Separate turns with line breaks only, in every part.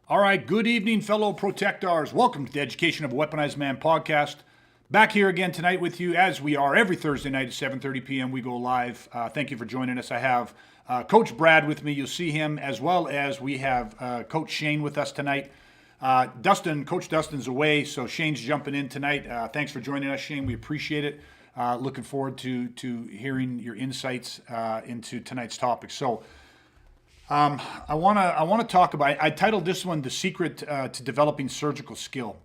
All right, good evening, fellow protectors. Welcome to the Education of a Weaponized Man podcast. Back here again tonight with you, as we are every Thursday night at 7:30 p.m. We go live. Thank you for joining us. I have Coach Brad with me. You'll see him, as well as we have Coach Shane with us tonight. Coach Dustin's away, so Shane's jumping in tonight. Thanks for joining us, Shane. We appreciate it. Looking forward to hearing your insights into tonight's topic. So. I want to talk about. I titled this one "The Secret to Developing Surgical Skill."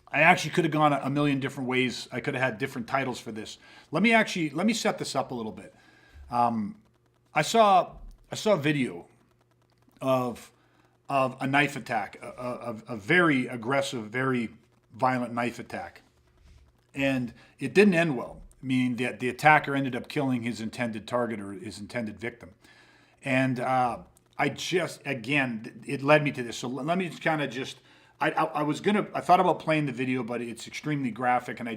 I actually could have gone a million different ways. I could have had different titles for this. Let me set this up a little bit. I saw a video of a knife attack, a very aggressive, very violent knife attack, and it didn't end well. Meaning that the attacker ended up killing his intended target or his intended victim. And it led me to this. So let me just kind of I thought about playing the video, but it's extremely graphic, and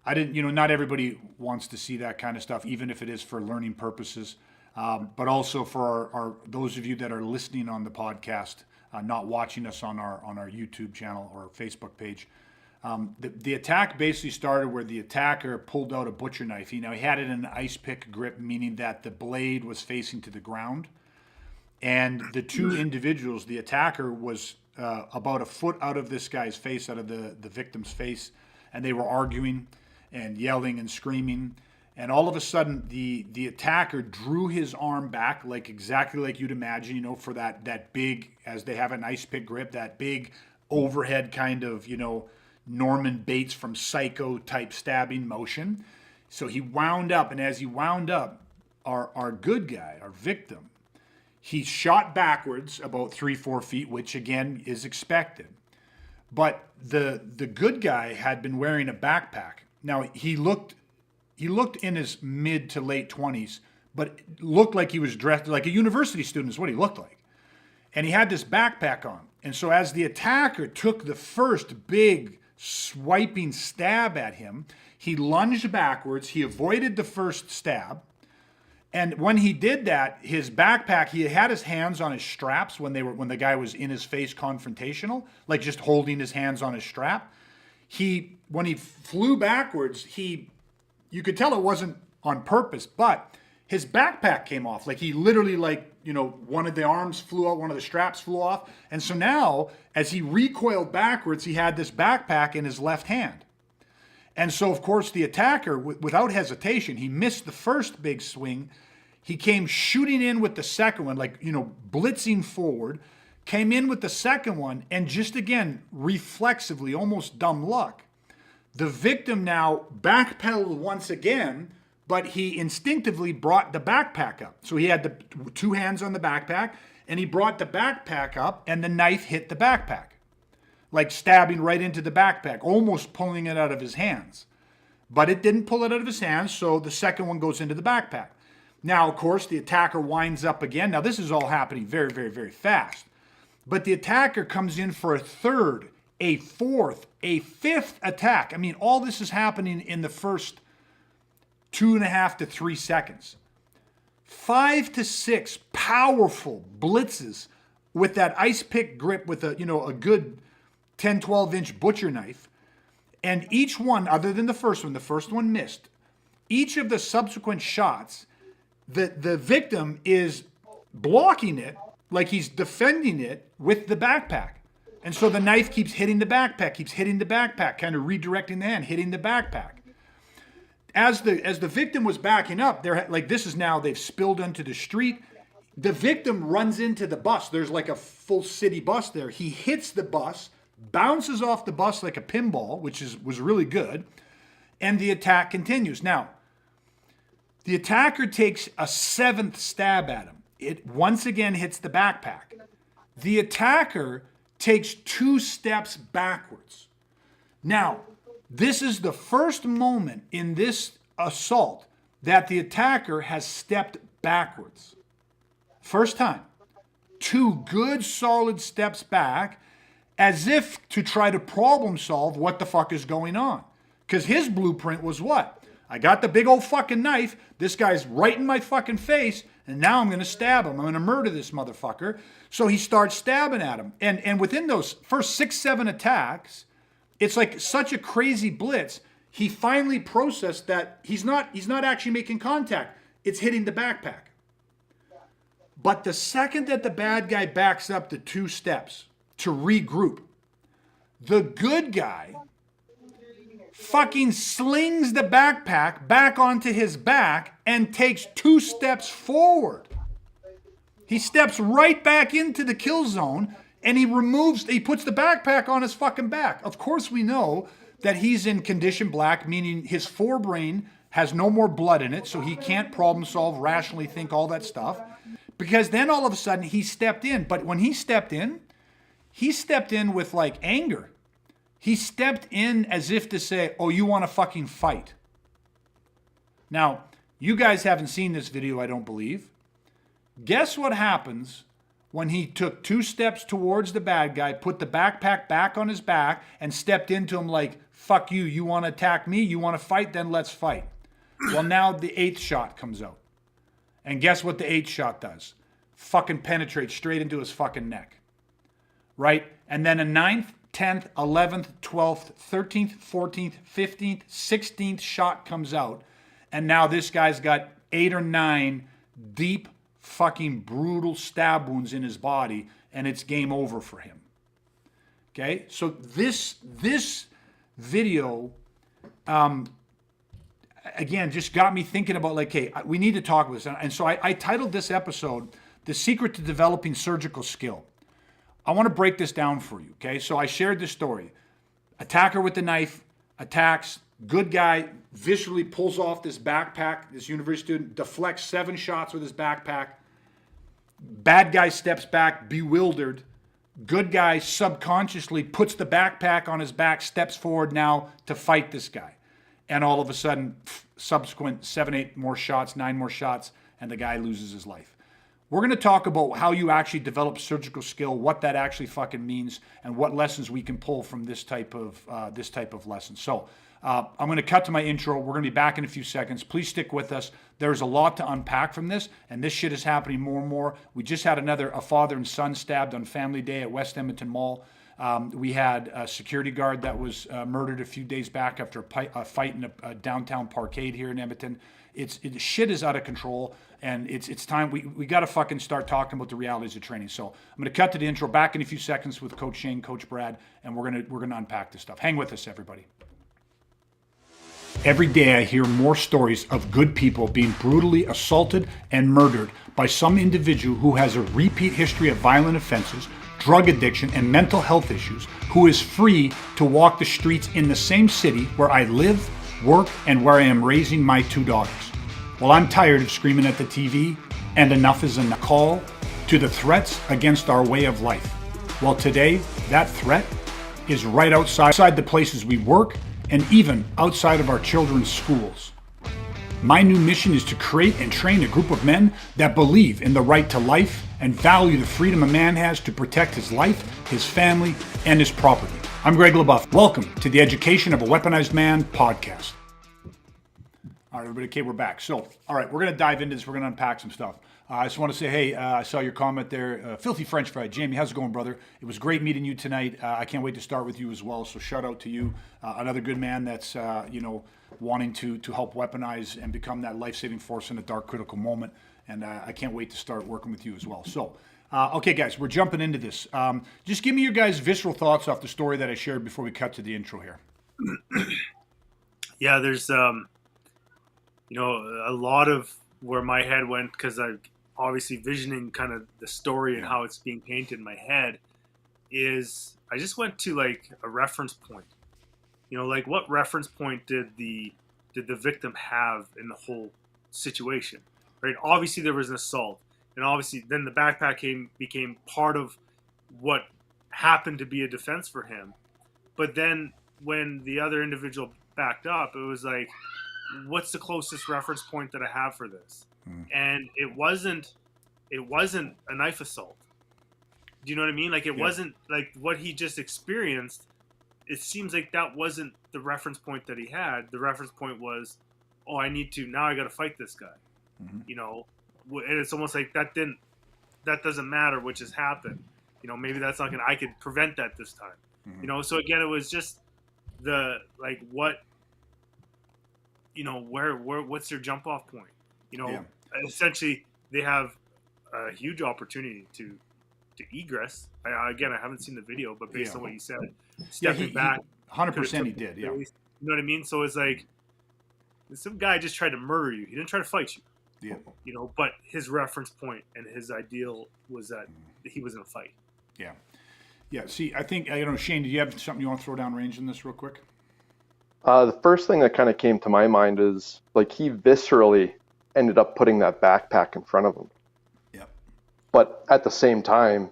not everybody wants to see that kind of stuff, even if it is for learning purposes. But also for our those of you that are listening on the podcast, not watching us on our YouTube channel or Facebook page. The attack basically started where the attacker pulled out a butcher knife. He had it in an ice pick grip, meaning that the blade was facing to the ground. And the two individuals, the attacker was about a foot out of this guy's face, out of the victim's face, and they were arguing and yelling and screaming. And all of a sudden, the attacker drew his arm back, exactly like you'd imagine, for that big, as they have an ice pick grip, that big overhead kind of, Norman Bates from Psycho type stabbing motion. So he wound up, and as he wound up, our good guy, our victim, he shot backwards about 3-4 feet, which again is expected. But the good guy had been wearing a backpack. Now he looked in his mid to late 20s, but looked like he was dressed like a university student is what he looked like. And he had this backpack on. And so as the attacker took the first big swiping stab at him, he lunged backwards. He avoided the first stab. And when he did that, his backpack, he had his hands on his straps when the guy was in his face confrontational, like just holding his hands on his strap. When he flew backwards, you could tell it wasn't on purpose, but his backpack came off. Like he literally one of the arms flew out, one of the straps flew off. And so now, as he recoiled backwards, he had this backpack in his left hand. And so, of course, the attacker, without hesitation, he missed the first big swing. He came shooting in with the second one, blitzing forward, came in with the second one, and just again, reflexively, almost dumb luck, the victim now backpedaled once again, but he instinctively brought the backpack up. So he had the two hands on the backpack, and he brought the backpack up, and the knife hit the backpack, like stabbing right into the backpack, almost pulling it out of his hands. But it didn't pull it out of his hands, so the second one goes into the backpack. Now, of course, the attacker winds up again. Now, this is all happening very, very, very fast. But the attacker comes in for a third, a fourth, a fifth attack. I mean, all this is happening in the first 2.5 to 3 seconds. 5 to 6 powerful blitzes with that ice pick grip with a good 10, 12-inch butcher knife. And each one, other than the first one missed. Each of the subsequent shots, the victim is blocking it like he's defending it with the backpack. And so the knife keeps hitting the backpack, kind of redirecting the hand, hitting the backpack. As the victim was backing up, they've spilled onto the street. The victim runs into the bus. There's like a full city bus there. He hits the bus, bounces off the bus like a pinball, which was really good, and the attack continues. Now, the attacker takes a seventh stab at him. It once again hits the backpack. The attacker takes 2 steps backwards. Now, this is the first moment in this assault that the attacker has stepped backwards. First time. 2 good solid steps back, as if to try to problem solve what the fuck is going on. Because his blueprint was what? I got the big old fucking knife. This guy's right in my fucking face. And now I'm going to stab him. I'm going to murder this motherfucker. So he starts stabbing at him. And within those first 6-7 attacks, it's like such a crazy blitz. He finally processed that he's not actually making contact. It's hitting the backpack. But the second that the bad guy backs up the 2 steps to regroup, the good guy fucking slings the backpack back onto his back and takes 2 steps forward. He steps right back into the kill zone and he puts the backpack on his fucking back. Of course we know that he's in condition black, meaning his forebrain has no more blood in it, so he can't problem solve, rationally think, all that stuff. Because then all of a sudden he stepped in. But when he stepped in with like anger. He stepped in as if to say, oh, you want to fucking fight. Now, you guys haven't seen this video, I don't believe. Guess what happens when he took 2 steps towards the bad guy, put the backpack back on his back, and stepped into him like, fuck you, you want to attack me? You want to fight? Then let's fight. Well, now the 8th shot comes out. And guess what the 8th shot does? Fucking penetrates straight into his fucking neck. Right? And then a 9th, 10th, 11th, 12th, 13th, 14th, 15th, 16th shot comes out. And now this guy's got 8 or 9 deep, fucking brutal stab wounds in his body, and it's game over for him. Okay? So this video, again, just got me thinking about like, hey, we need to talk about this. And so I titled this episode, The Secret to Developing Surgical Skill. I want to break this down for you, okay? So I shared this story. Attacker with the knife, attacks, good guy, viscerally pulls off this backpack, this university student, deflects 7 shots with his backpack. Bad guy steps back, bewildered. Good guy subconsciously puts the backpack on his back, steps forward now to fight this guy. And all of a sudden, subsequent 7, 8 more shots, 9 more shots, and the guy loses his life. We're going to talk about how you actually develop surgical skill, what that actually fucking means, and what lessons we can pull from this type of lesson. So I'm going to cut to my intro. We're going to be back in a few seconds. Please stick with us. There's a lot to unpack from this, and this shit is happening more and more. We just had a father and son stabbed on Family Day at West Edmonton Mall. We had a security guard that was murdered a few days back after a fight in a downtown parkade here in Edmonton. Shit is out of control, and it's time we got to fucking start talking about the realities of training. So I'm going to cut to the intro, back in a few seconds with Coach Shane, Coach Brad, and we're gonna unpack this stuff. Hang with us, everybody. Every day I hear more stories of good people being brutally assaulted and murdered by some individual who has a repeat history of violent offenses, drug addiction, and mental health issues, who is free to walk the streets in the same city where I live, work, and where I am raising my 2 daughters. Well, I'm tired of screaming at the TV, and enough is enough. Call to the threats against our way of life. Well, today, that threat is right outside the places we work, and even outside of our children's schools. My new mission is to create and train a group of men that believe in the right to life and value the freedom a man has to protect his life, his family, and his property. I'm Greg LeBoeuf. Welcome to the Education of a Weaponized Man podcast. All right, everybody, okay, we're back. So, all right, we're going to dive into this. We're going to unpack some stuff. I just want to say, hey, I saw your comment there. Filthy French Fry. Jamie, how's it going, brother? It was great meeting you tonight. I can't wait to start with you as well. So shout out to you. Another good man that's, wanting to help weaponize and become that life-saving force in a dark, critical moment. And I can't wait to start working with you as well. So, okay, guys, we're jumping into this. Just give me your guys' visceral thoughts off the story that I shared before we cut to the intro here.
Yeah, there's, a lot of where my head went, because I obviously visioning kind of the story and how it's being painted in my head, is I just went to like a reference point. Like what reference point did the victim have in the whole situation, right? Obviously there was an assault, and obviously then the backpack became part of what happened to be a defense for him. But then when the other individual backed up, it was like, what's the closest reference point that I have for this? And it wasn't a knife assault. Do you know what I mean? Like it wasn't like what he just experienced. It seems like that wasn't the reference point that he had. The reference point was, oh, I got to fight this guy. and it's almost like that doesn't matter what just happened. You know, maybe that's not gonna. I could prevent that this time.
Mm-hmm.
You know, so again, it was just the like what, you know, where what's their jump off point? You know, essentially they have a huge opportunity to egress. Again, I haven't seen the video, but based on what you said, stepping back,
100% he did. Yeah,
you know what I mean. So it's like some guy just tried to murder you. He didn't try to fight you.
Yeah.
You know, but his reference point and his ideal was that he was in a fight.
Yeah. Yeah. See, I think, Shane, do you have something you want to throw down range in this real quick?
The first thing that kind of came to my mind is like he viscerally ended up putting that backpack in front of him.
Yeah.
But at the same time,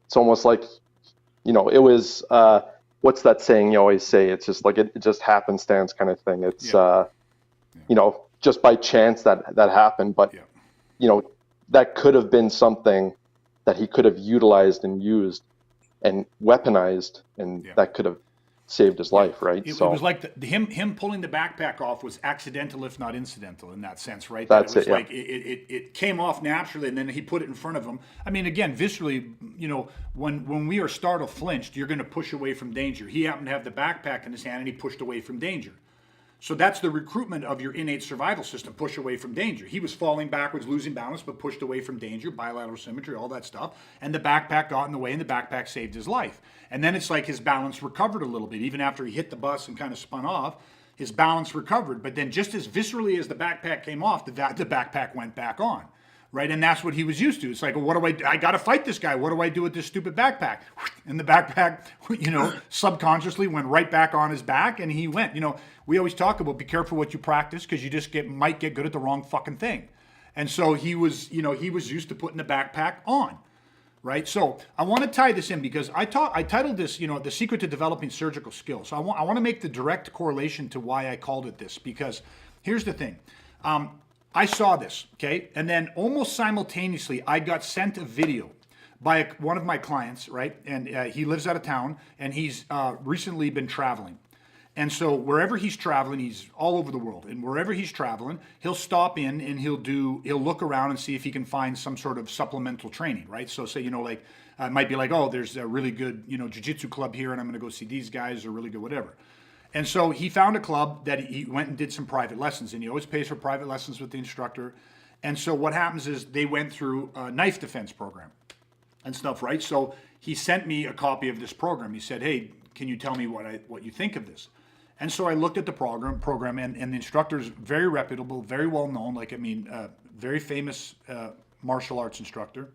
it's almost like, you know, it was, what's that saying you always say? It's just like, it just happenstance kind of thing. It's, you know, just by chance that happened. But, you know, that could have been something that he could have utilized and used and weaponized, and that could have saved his life, right?
It was like him pulling the backpack off was accidental, if not incidental, in that sense, right?
That's it.
Like it came off naturally, and then he put it in front of him. I mean, again, viscerally, you know, when we are startled, flinched, you're going to push away from danger. He happened to have the backpack in his hand, and he pushed away from danger. So that's the recruitment of your innate survival system, push away from danger. He was falling backwards, losing balance, but pushed away from danger, bilateral symmetry, all that stuff. And the backpack got in the way, and the backpack saved his life. And then it's like his balance recovered a little bit. Even after he hit the bus and kind of spun off, his balance recovered. But then just as viscerally as the backpack came off, the backpack went back on. Right, and that's what he was used to. It's like, well, what do I do? I got to fight this guy. What do I do with this stupid backpack? And the backpack, you know, subconsciously went right back on his back, and he went. You know, we always talk about be careful what you practice because you just might get good at the wrong fucking thing. And so he was used to putting the backpack on, right? So I want to tie this in because I titled this, you know, The Secret to Developing Surgical Skills. So I want to make the direct correlation to why I called it this, because here's the thing. I saw this, okay? And then almost simultaneously, I got sent a video by one of my clients, right? And he lives out of town, and he's recently been traveling. And so wherever he's traveling, he's all over the world. And wherever he's traveling, he'll stop in and he'll look around and see if he can find some sort of supplemental training, right? So say, you know, like, it might be like, oh, there's a really good, you know, jiu-jitsu club here, and I'm going to go see these guys, or really good whatever. And so he found a club that he went and did some private lessons, and he always pays for private lessons with the instructor. And so what happens is they went through a knife defense program and stuff, right? So he sent me a copy of this program. He said, hey, can you tell me what you think of this? And so I looked at the program, and the instructor is very reputable, very well known, very famous martial arts instructor,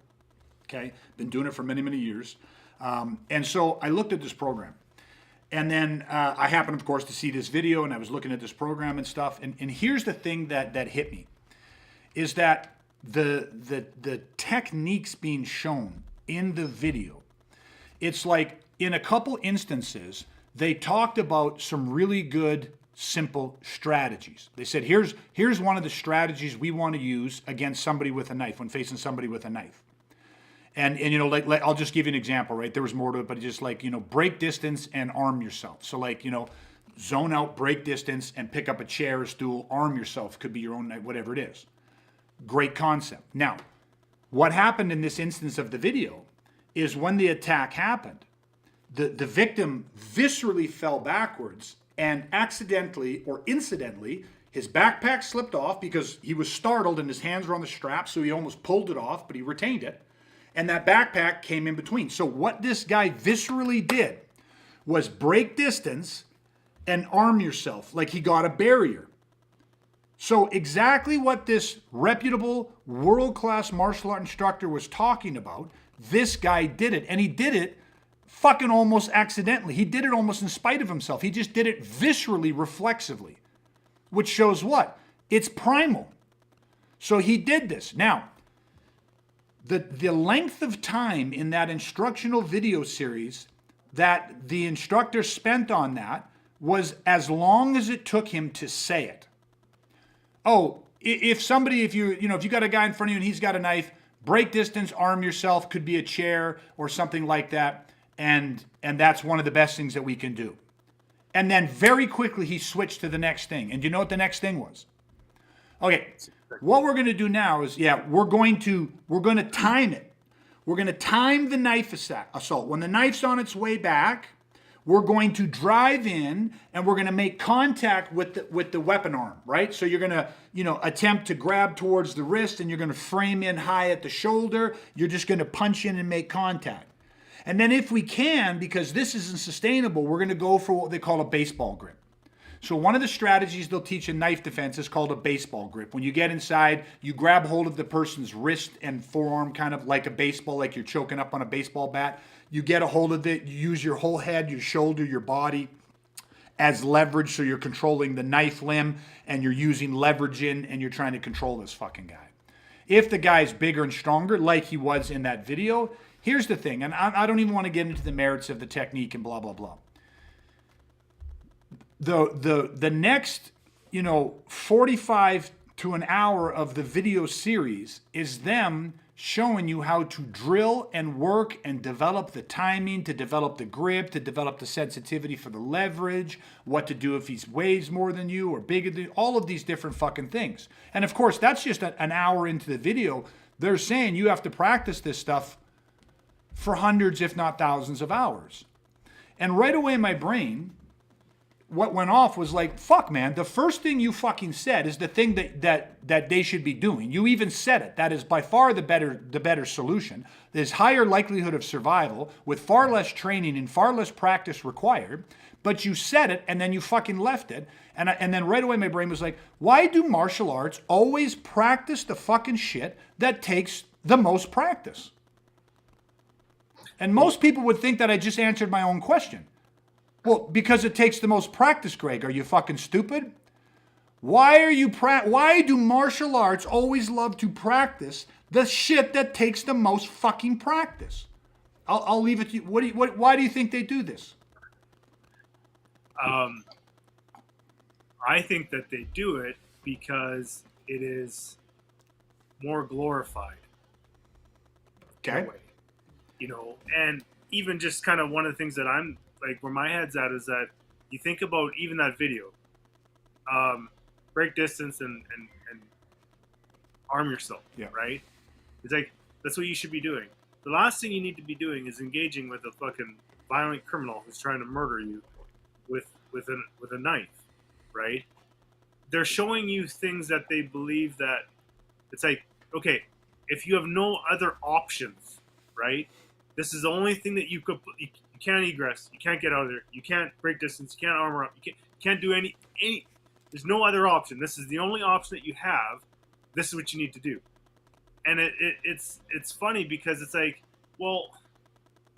okay? Been doing it for many, many years. And so I looked at this program. And then I happened, of course, to see this video, and I was looking at this program and stuff. And here's the thing that hit me, is that the techniques being shown in the video, it's like in a couple instances, they talked about some really good, simple strategies. They said, here's one of the strategies we want to use against somebody with a knife, when facing somebody with a knife. And you know, like I'll just give you an example, right? There was more to it, but just like, you know, break distance and arm yourself. So like, you know, zone out, break distance, and pick up a chair or stool, arm yourself. Could be your own knife, whatever it is. Great concept. Now, what happened in this instance of the video is when the attack happened, the victim viscerally fell backwards, and accidentally or incidentally, his backpack slipped off because he was startled and his hands were on the strap, so he almost pulled it off, but he retained it. And that backpack came in between. So what this guy viscerally did was break distance and arm yourself, like he got a barrier. So exactly what this reputable, world-class martial art instructor was talking about, this guy did it. And he did it fucking almost accidentally. He did it almost in spite of himself. He just did it viscerally, reflexively, which shows what? It's primal. So he did this. Now, the length of time in that instructional video series that the instructor spent on that was as long as it took him to say it. Oh, if you got a guy in front of you and he's got a knife, break distance, arm yourself, could be a chair or something like that, and that's one of the best things that we can do. And then very quickly he switched to the next thing. And you know what the next thing was? Okay, What we're going to do now is, we're going to time it. We're going to time the knife assault. When the knife's on its way back, we're going to drive in and we're going to make contact with the weapon arm, right? So you're going to, attempt to grab towards the wrist and you're going to frame in high at the shoulder. You're just going to punch in and make contact. And then if we can, because this isn't sustainable, we're going to go for what they call a baseball grip. So one of the strategies they'll teach in knife defense is called a baseball grip. When you get inside, you grab hold of the person's wrist and forearm, kind of like a baseball, like you're choking up on a baseball bat. You get a hold of it, you use your whole head, your shoulder, your body as leverage, so you're controlling the knife limb and you're using leverage in and you're trying to control this fucking guy. If the guy's bigger and stronger, like he was in that video, here's the thing, and I don't even want to get into the merits of the technique and blah, blah, blah. The next, 45 to an hour of the video series is them showing you how to drill and work and develop the timing, to develop the grip, to develop the sensitivity for the leverage, what to do if he weighs more than you or bigger than you, all of these different fucking things. And of course, that's just an hour into the video. They're saying you have to practice this stuff for hundreds, if not thousands of hours. And right away in my brain, what went off was like, fuck, man, the first thing you fucking said is the thing that they should be doing. You even said it. That is by far the better solution. There's higher likelihood of survival with far less training and far less practice required. But you said it and then you fucking left it. And then right away my brain was like, why do martial arts always practice the fucking shit that takes the most practice? And most people would think that I just answered my own question. Well, because it takes the most practice, Greg. Are you fucking stupid? Why do martial arts always love to practice the shit that takes the most fucking practice? I'll leave it to you. Why do you think they do this?
I think that they do it because it is more glorified.
Okay.
And even just kind of one of the things that I'm like, where my head's at is that you think about even that video, break distance and arm yourself, right? It's like, that's what you should be doing. The last thing you need to be doing is engaging with a fucking violent criminal who's trying to murder you with a knife, right? They're showing you things that they believe that it's like, okay, if you have no other options, right? This is the only thing that you can't egress, you can't get out of there, you can't break distance, you can't armor up, you can't do any. There's no other option. This is the only option that you have. This is what you need to do. And it's funny because it's like, well,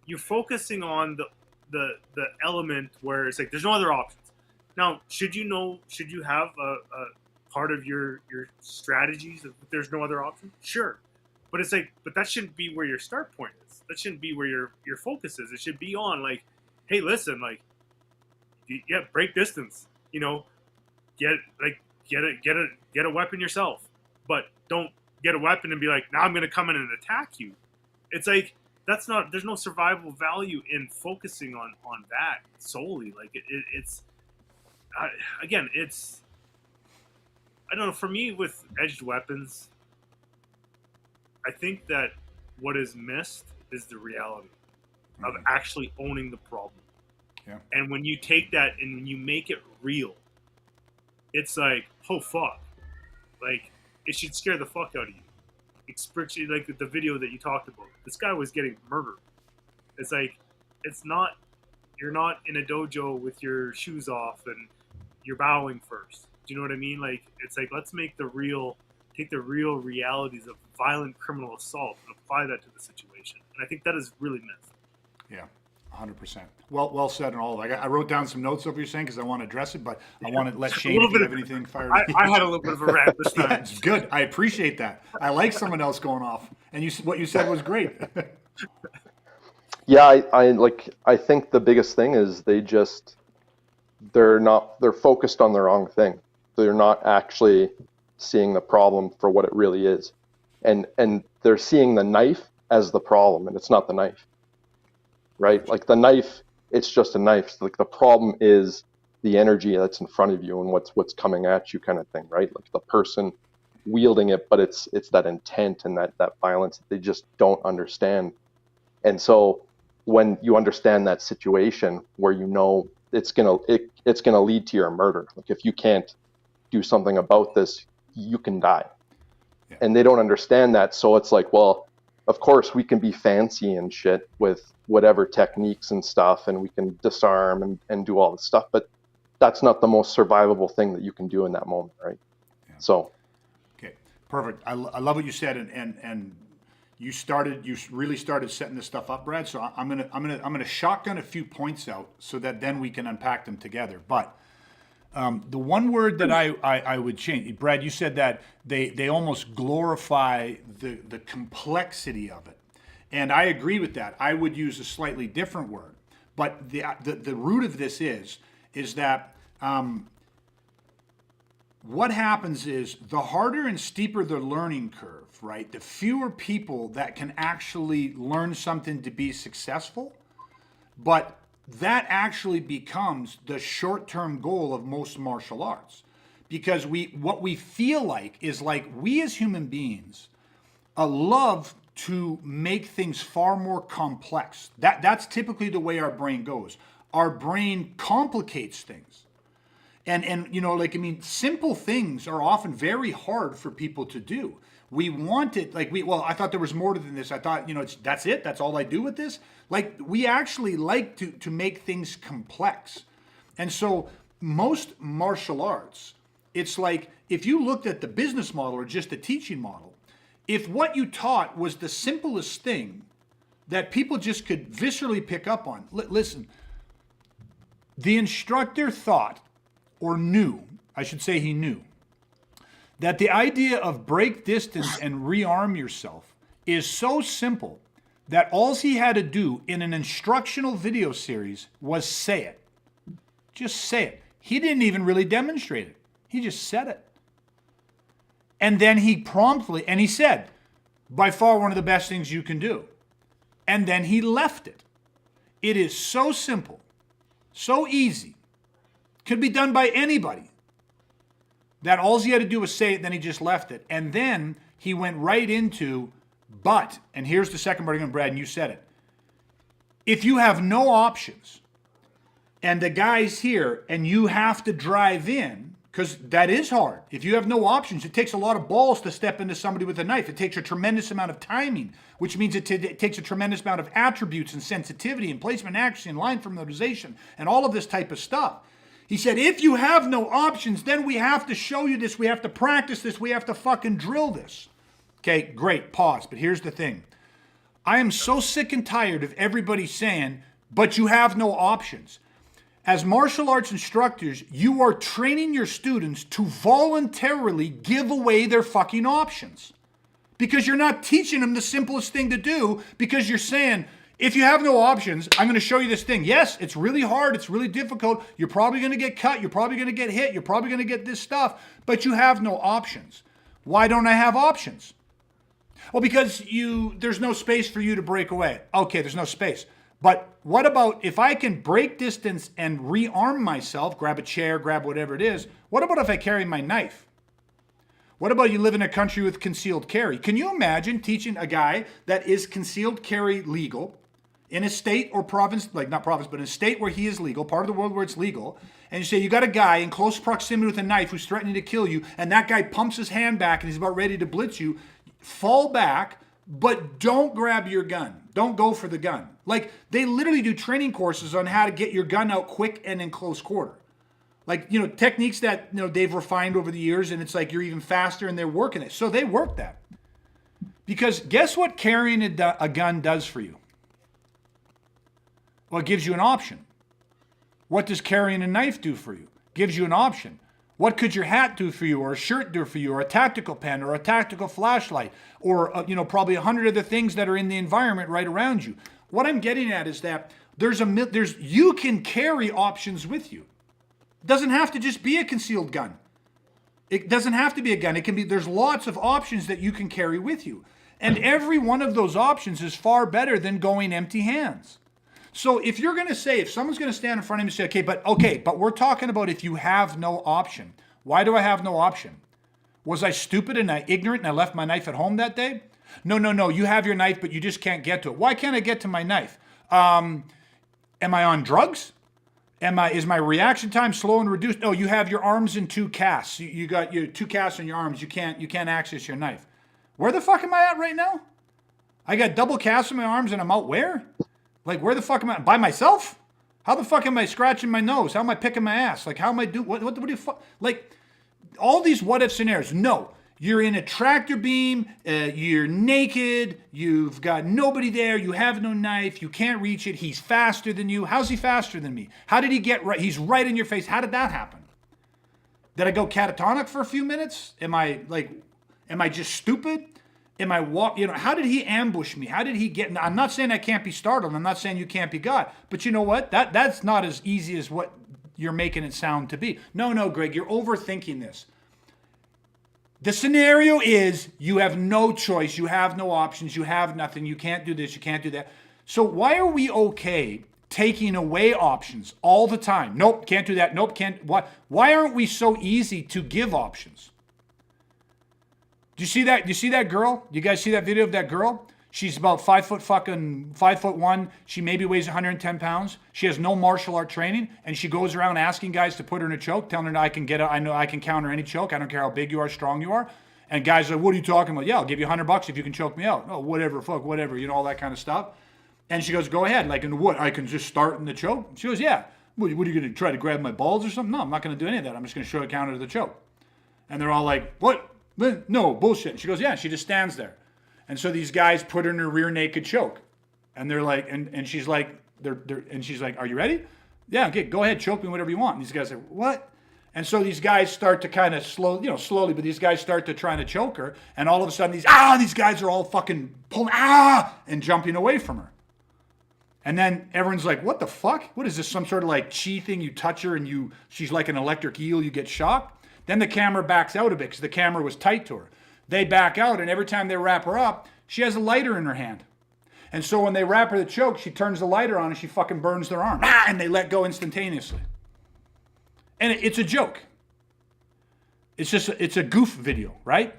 you're focusing on the element where it's like there's no other options. Now, should you have a part of your strategies if there's no other option? Sure. But it's like, but that shouldn't be where your start point is. That shouldn't be where your focus is. It should be on like, hey, listen, like, break distance. Get a weapon yourself, but don't get a weapon and be like, now I'm going to come in and attack you. It's like there's no survival value in focusing on that solely. Like it's again, it's, I don't know. For me, with edged weapons, I think that what is missed is the reality of actually owning the problem.
Yeah.
And when you take that and you make it real, it's like, oh fuck, like it should scare the fuck out of you. Especially like the video that you talked about. This guy was getting murdered. It's like, you're not in a dojo with your shoes off and you're bowing first. Do you know what I mean? Like, it's like, let's take the real realities of violent criminal assault and apply that to the situation. And I think that is really missed.
Yeah, 100%. Well said and all. Like, I wrote down some notes of what you're saying because I want to address it, but I want to let Shane, if you have anything fired.
I had a little bit of a rant this time.
Yeah, it's good. I appreciate that. I like someone else going off. And what you said was great.
Yeah, I think the biggest thing is they're focused on the wrong thing. They're not actually seeing the problem for what it really is. And they're seeing the knife as the problem, and it's not the knife. Right? Like the knife, it's just a knife. So like the problem is the energy that's in front of you and what's coming at you kind of thing, right? Like the person wielding it, but it's that intent and that violence that they just don't understand. And so when you understand that situation where you know it's gonna lead to your murder, like if you can't do something about this, you can die.
Yeah.
And they don't understand that, so it's like, well, of course we can be fancy and shit with whatever techniques and stuff, and we can disarm and do all this stuff, but that's not the most survivable thing that you can do in that moment, right?
Yeah.
So
okay, perfect. I love what you said, and you really started setting this stuff up, Brad. So I'm gonna shotgun a few points out so that then we can unpack them together. But the one word that I would change, Brad, you said that they almost glorify the complexity of it, and I agree with that. I would use a slightly different word, but the root of this is that what happens is the harder and steeper the learning curve, right? The fewer people that can actually learn something to be successful, but that actually becomes the short-term goal of most martial arts. Because what we feel like is like we as human beings love to make things far more complex. That's typically the way our brain goes. Our brain complicates things. And you know, like, I mean, simple things are often very hard for people to do. We want it, like, I thought there was more than this. I thought, you know, that's it. That's all I do with this. Like, we actually like to make things complex. And so most martial arts, it's like, if you looked at the business model or just the teaching model, if what you taught was the simplest thing that people just could viscerally pick up on, listen, the instructor thought, or knew, I should say he knew, that the idea of break distance and rearm yourself is so simple that all he had to do in an instructional video series was say it. Just say it. He didn't even really demonstrate it. He just said it. And then he said, by far one of the best things you can do. And then he left it. It is so simple, so easy, could be done by anybody, that all he had to do was say it, then he just left it. And then he went right into, but, and here's the second part again, Brad, and you said it. If you have no options, and the guy's here, and you have to drive in, because that is hard. If you have no options, it takes a lot of balls to step into somebody with a knife. It takes a tremendous amount of timing, which means it takes a tremendous amount of attributes and sensitivity and placement and action and line formalization and all of this type of stuff. He said, if you have no options, then we have to show you this. We have to practice this. We have to fucking drill this. Okay, great, pause. But here's the thing. I am so sick and tired of everybody saying, but you have no options. As martial arts instructors, you are training your students to voluntarily give away their fucking options. Because you're not teaching them the simplest thing to do, because you're saying, if you have no options, I'm going to show you this thing. Yes, it's really hard. It's really difficult. You're probably going to get cut. You're probably going to get hit. You're probably going to get this stuff, but you have no options. Why don't I have options? Well, because there's no space for you to break away. Okay, there's no space. But what about if I can break distance and rearm myself, grab a chair, grab whatever it is? What about if I carry my knife? What about you live in a country with concealed carry? Can you imagine teaching a guy that is concealed carry legal in a state or province, like not province, but in a state where he is legal, part of the world where it's legal, and you say you got a guy in close proximity with a knife who's threatening to kill you, and that guy pumps his hand back and he's about ready to blitz you, fall back, but don't grab your gun. Don't go for the gun. Like, they literally do training courses on how to get your gun out quick and in close quarter. Like, you know, techniques that, you know, they've refined over the years, and it's like you're even faster and they're working it. So they work that. Because guess what carrying a gun does for you? Well, it gives you an option. What does carrying a knife do for you? Gives you an option. What could your hat do for you, or a shirt do for you, or a tactical pen, or a tactical flashlight, or probably 100 other things that are in the environment right around you? What I'm getting at is that you can carry options with you. It doesn't have to just be a concealed gun. It doesn't have to be a gun. It can be. There's lots of options that you can carry with you, and every one of those options is far better than going empty hands. So if you're going to say, if someone's going to stand in front of you and say, okay, but we're talking about if you have no option. Why do I have no option? Was I stupid and ignorant and I left my knife at home that day? No. You have your knife, but you just can't get to it. Why can't I get to my knife? Am I on drugs? Is my reaction time slow and reduced? No, you have your arms in 2 casts. You got your 2 casts on your arms. You can't access your knife. Where the fuck am I at right now? I got double casts on my arms and I'm out where? Like, where the fuck am I? By myself? How the fuck am I scratching my nose? How am I picking my ass? Like, how am I doing? What do you fuck? Like, all these what if scenarios. No, you're in a tractor beam. You're naked. You've got nobody there. You have no knife. You can't reach it. He's faster than you. How's he faster than me? How did he get right? He's right in your face. How did that happen? Did I go catatonic for a few minutes? Am I just stupid? How did he ambush me? How did he get? I'm not saying I can't be startled. I'm not saying you can't be God. But you know what? That's not as easy as what you're making it sound to be. No, Greg, you're overthinking this. The scenario is you have no choice. You have no options. You have nothing. You can't do this. You can't do that. So why are we okay taking away options all the time? Nope, can't do that. Nope, can't. Why aren't we so easy to give options? Do you see that? Do you see that girl? You guys see that video of that girl? She's about 5'1". She maybe weighs 110 pounds. She has no martial art training, and she goes around asking guys to put her in a choke, telling her I know I can counter any choke. I don't care how big you are, strong you are. And guys are like, what are you talking about? Yeah, I'll give you $100 if you can choke me out. Oh, whatever, whatever, all that kind of stuff. And she goes, go ahead. Like, in what? I can just start in the choke? She goes, yeah. What are you going to try to grab my balls or something? No, I'm not going to do any of that. I'm just going to show you a counter to the choke. And they're all like, what? No, bullshit. And she goes, yeah. She just stands there. And so these guys put her in a rear naked choke. And they're like, and she's like, she's like, are you ready? Yeah, okay, go ahead, choke me, whatever you want. And these guys are, what? And so these guys start to kind of slowly, but these guys start to try to choke her. And all of a sudden these guys are all fucking pulling, and jumping away from her. And then everyone's like, what the fuck? What is this, some sort of like chi thing? You touch her and she's like an electric eel, you get shocked. Then the camera backs out a bit because the camera was tight to her. They back out, and every time they wrap her up, she has a lighter in her hand. And so when they wrap her the choke, she turns the lighter on and she fucking burns their arm. And they let go instantaneously. And it's a joke. It's a goof video, right?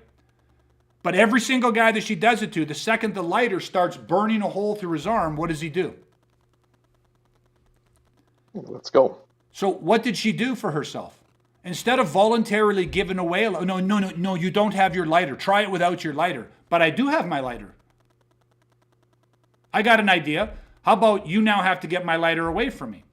But every single guy that she does it to, the second the lighter starts burning a hole through his arm, what does he do?
Let's go.
So what did she do for herself? Instead of voluntarily giving away, no, you don't have your lighter. Try it without your lighter. But I do have my lighter. I got an idea. How about you now have to get my lighter away from me?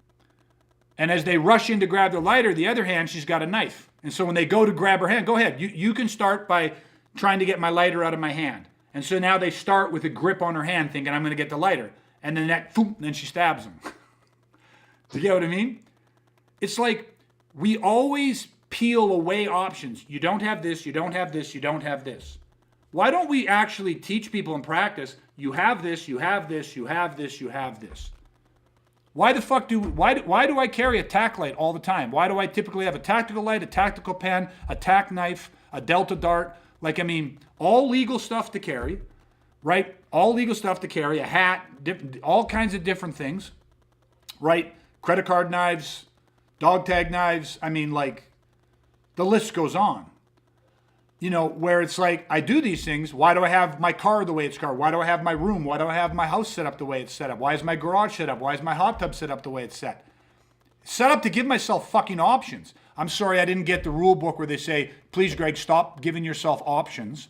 And as they rush in to grab the lighter, the other hand, she's got a knife. And so when they go to grab her hand, go ahead. You can start by trying to get my lighter out of my hand. And so now they start with a grip on her hand thinking, I'm going to get the lighter. And then she stabs him. Do you get what I mean? It's like, we always peel away options. You don't have this, you don't have this, you don't have this. Why don't we actually teach people in practice, you have this, you have this, you have this, you have this? Why do I carry a tack light all the time? Why do I typically have a tactical light, a tactical pen, a tack knife, a delta dart? All legal stuff to carry, right? All legal stuff to carry, a hat, all kinds of different things, right? Credit card knives, dog tag knives, the list goes on. Where it's like, I do these things, why do I have my car the way it's car? Why do I have my room? Why do I have my house set up the way it's set up? Why is my garage set up? Why is my hot tub set up the way it's set? Set up to give myself fucking options. I'm sorry I didn't get the rule book where they say, please, Greg, stop giving yourself options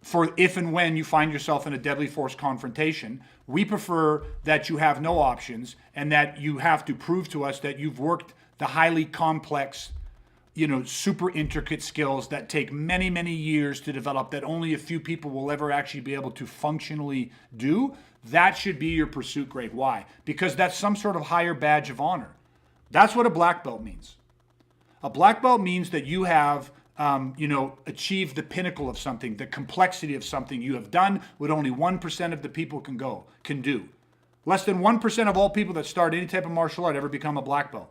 for if and when you find yourself in a deadly force confrontation. We prefer that you have no options and that you have to prove to us that you've worked the highly complex, super intricate skills that take many, many years to develop that only a few people will ever actually be able to functionally do. That should be your pursuit grade. Why? Because that's some sort of higher badge of honor. That's what a black belt means. A black belt means that you have achieved the pinnacle of something, the complexity of something you have done what only 1% of the people can do. Less than 1% of all people that start any type of martial art ever become a black belt.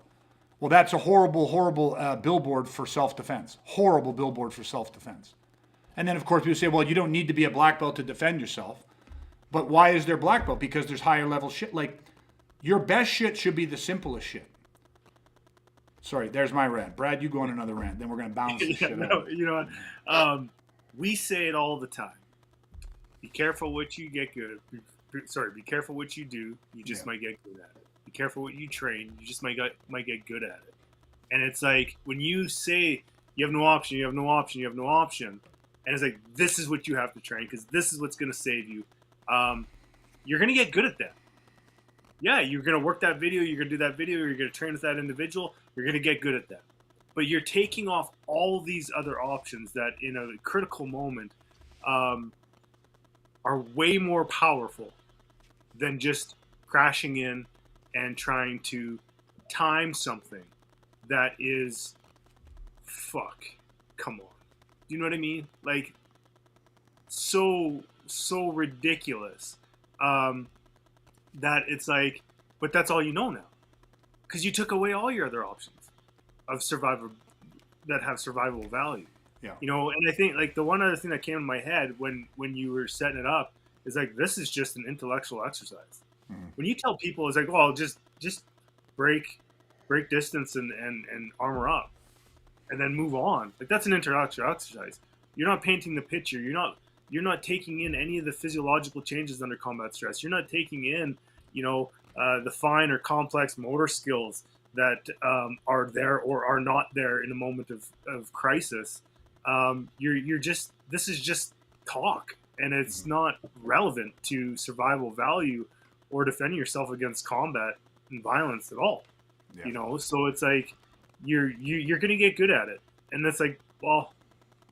Well, that's a horrible, horrible billboard for self-defense. Horrible billboard for self-defense. And then, of course, people say, well, you don't need to be a black belt to defend yourself. But why is there black belt? Because there's higher level shit. Like, your best shit should be the simplest shit. Sorry, there's my rant. Brad, you go on another rant. Then we're going to balance this
Yeah,
shit
no,
out.
you know what? We say it all the time. Be careful what you get good. Be careful what you do. You just might get good at it. Be careful what you train. You just might get good at it. And it's like when you say you have no option, you have no option, you have no option, and it's like this is what you have to train because this is what's going to save you. You're going to get good at that. Yeah, you're going to work that video. You're going to do that video. You're going to train with that individual. You're going to get good at that. But you're taking off all these other options that in a critical moment are way more powerful than just crashing in and trying to time something that is, come on. Do you know what I mean? Like, so ridiculous that it's like, but that's all you know now. Because you took away all your other options of survival that have survival value.
Yeah.
You know, and I think like the one other thing that came in my head when you were setting it up is like this is just an intellectual exercise. Mm-hmm. When you tell people it's like, well, just break distance and armor up and then move on. Like that's an intellectual exercise. You're not painting the picture. You're not taking in any of the physiological changes under combat stress. You're not taking in, the fine or complex motor skills that are there or are not there in a moment of crisis. This is just talk, and it's not relevant to survival value or defending yourself against combat and violence at all. Yeah. So it's like you're going to get good at it, and it's like, well,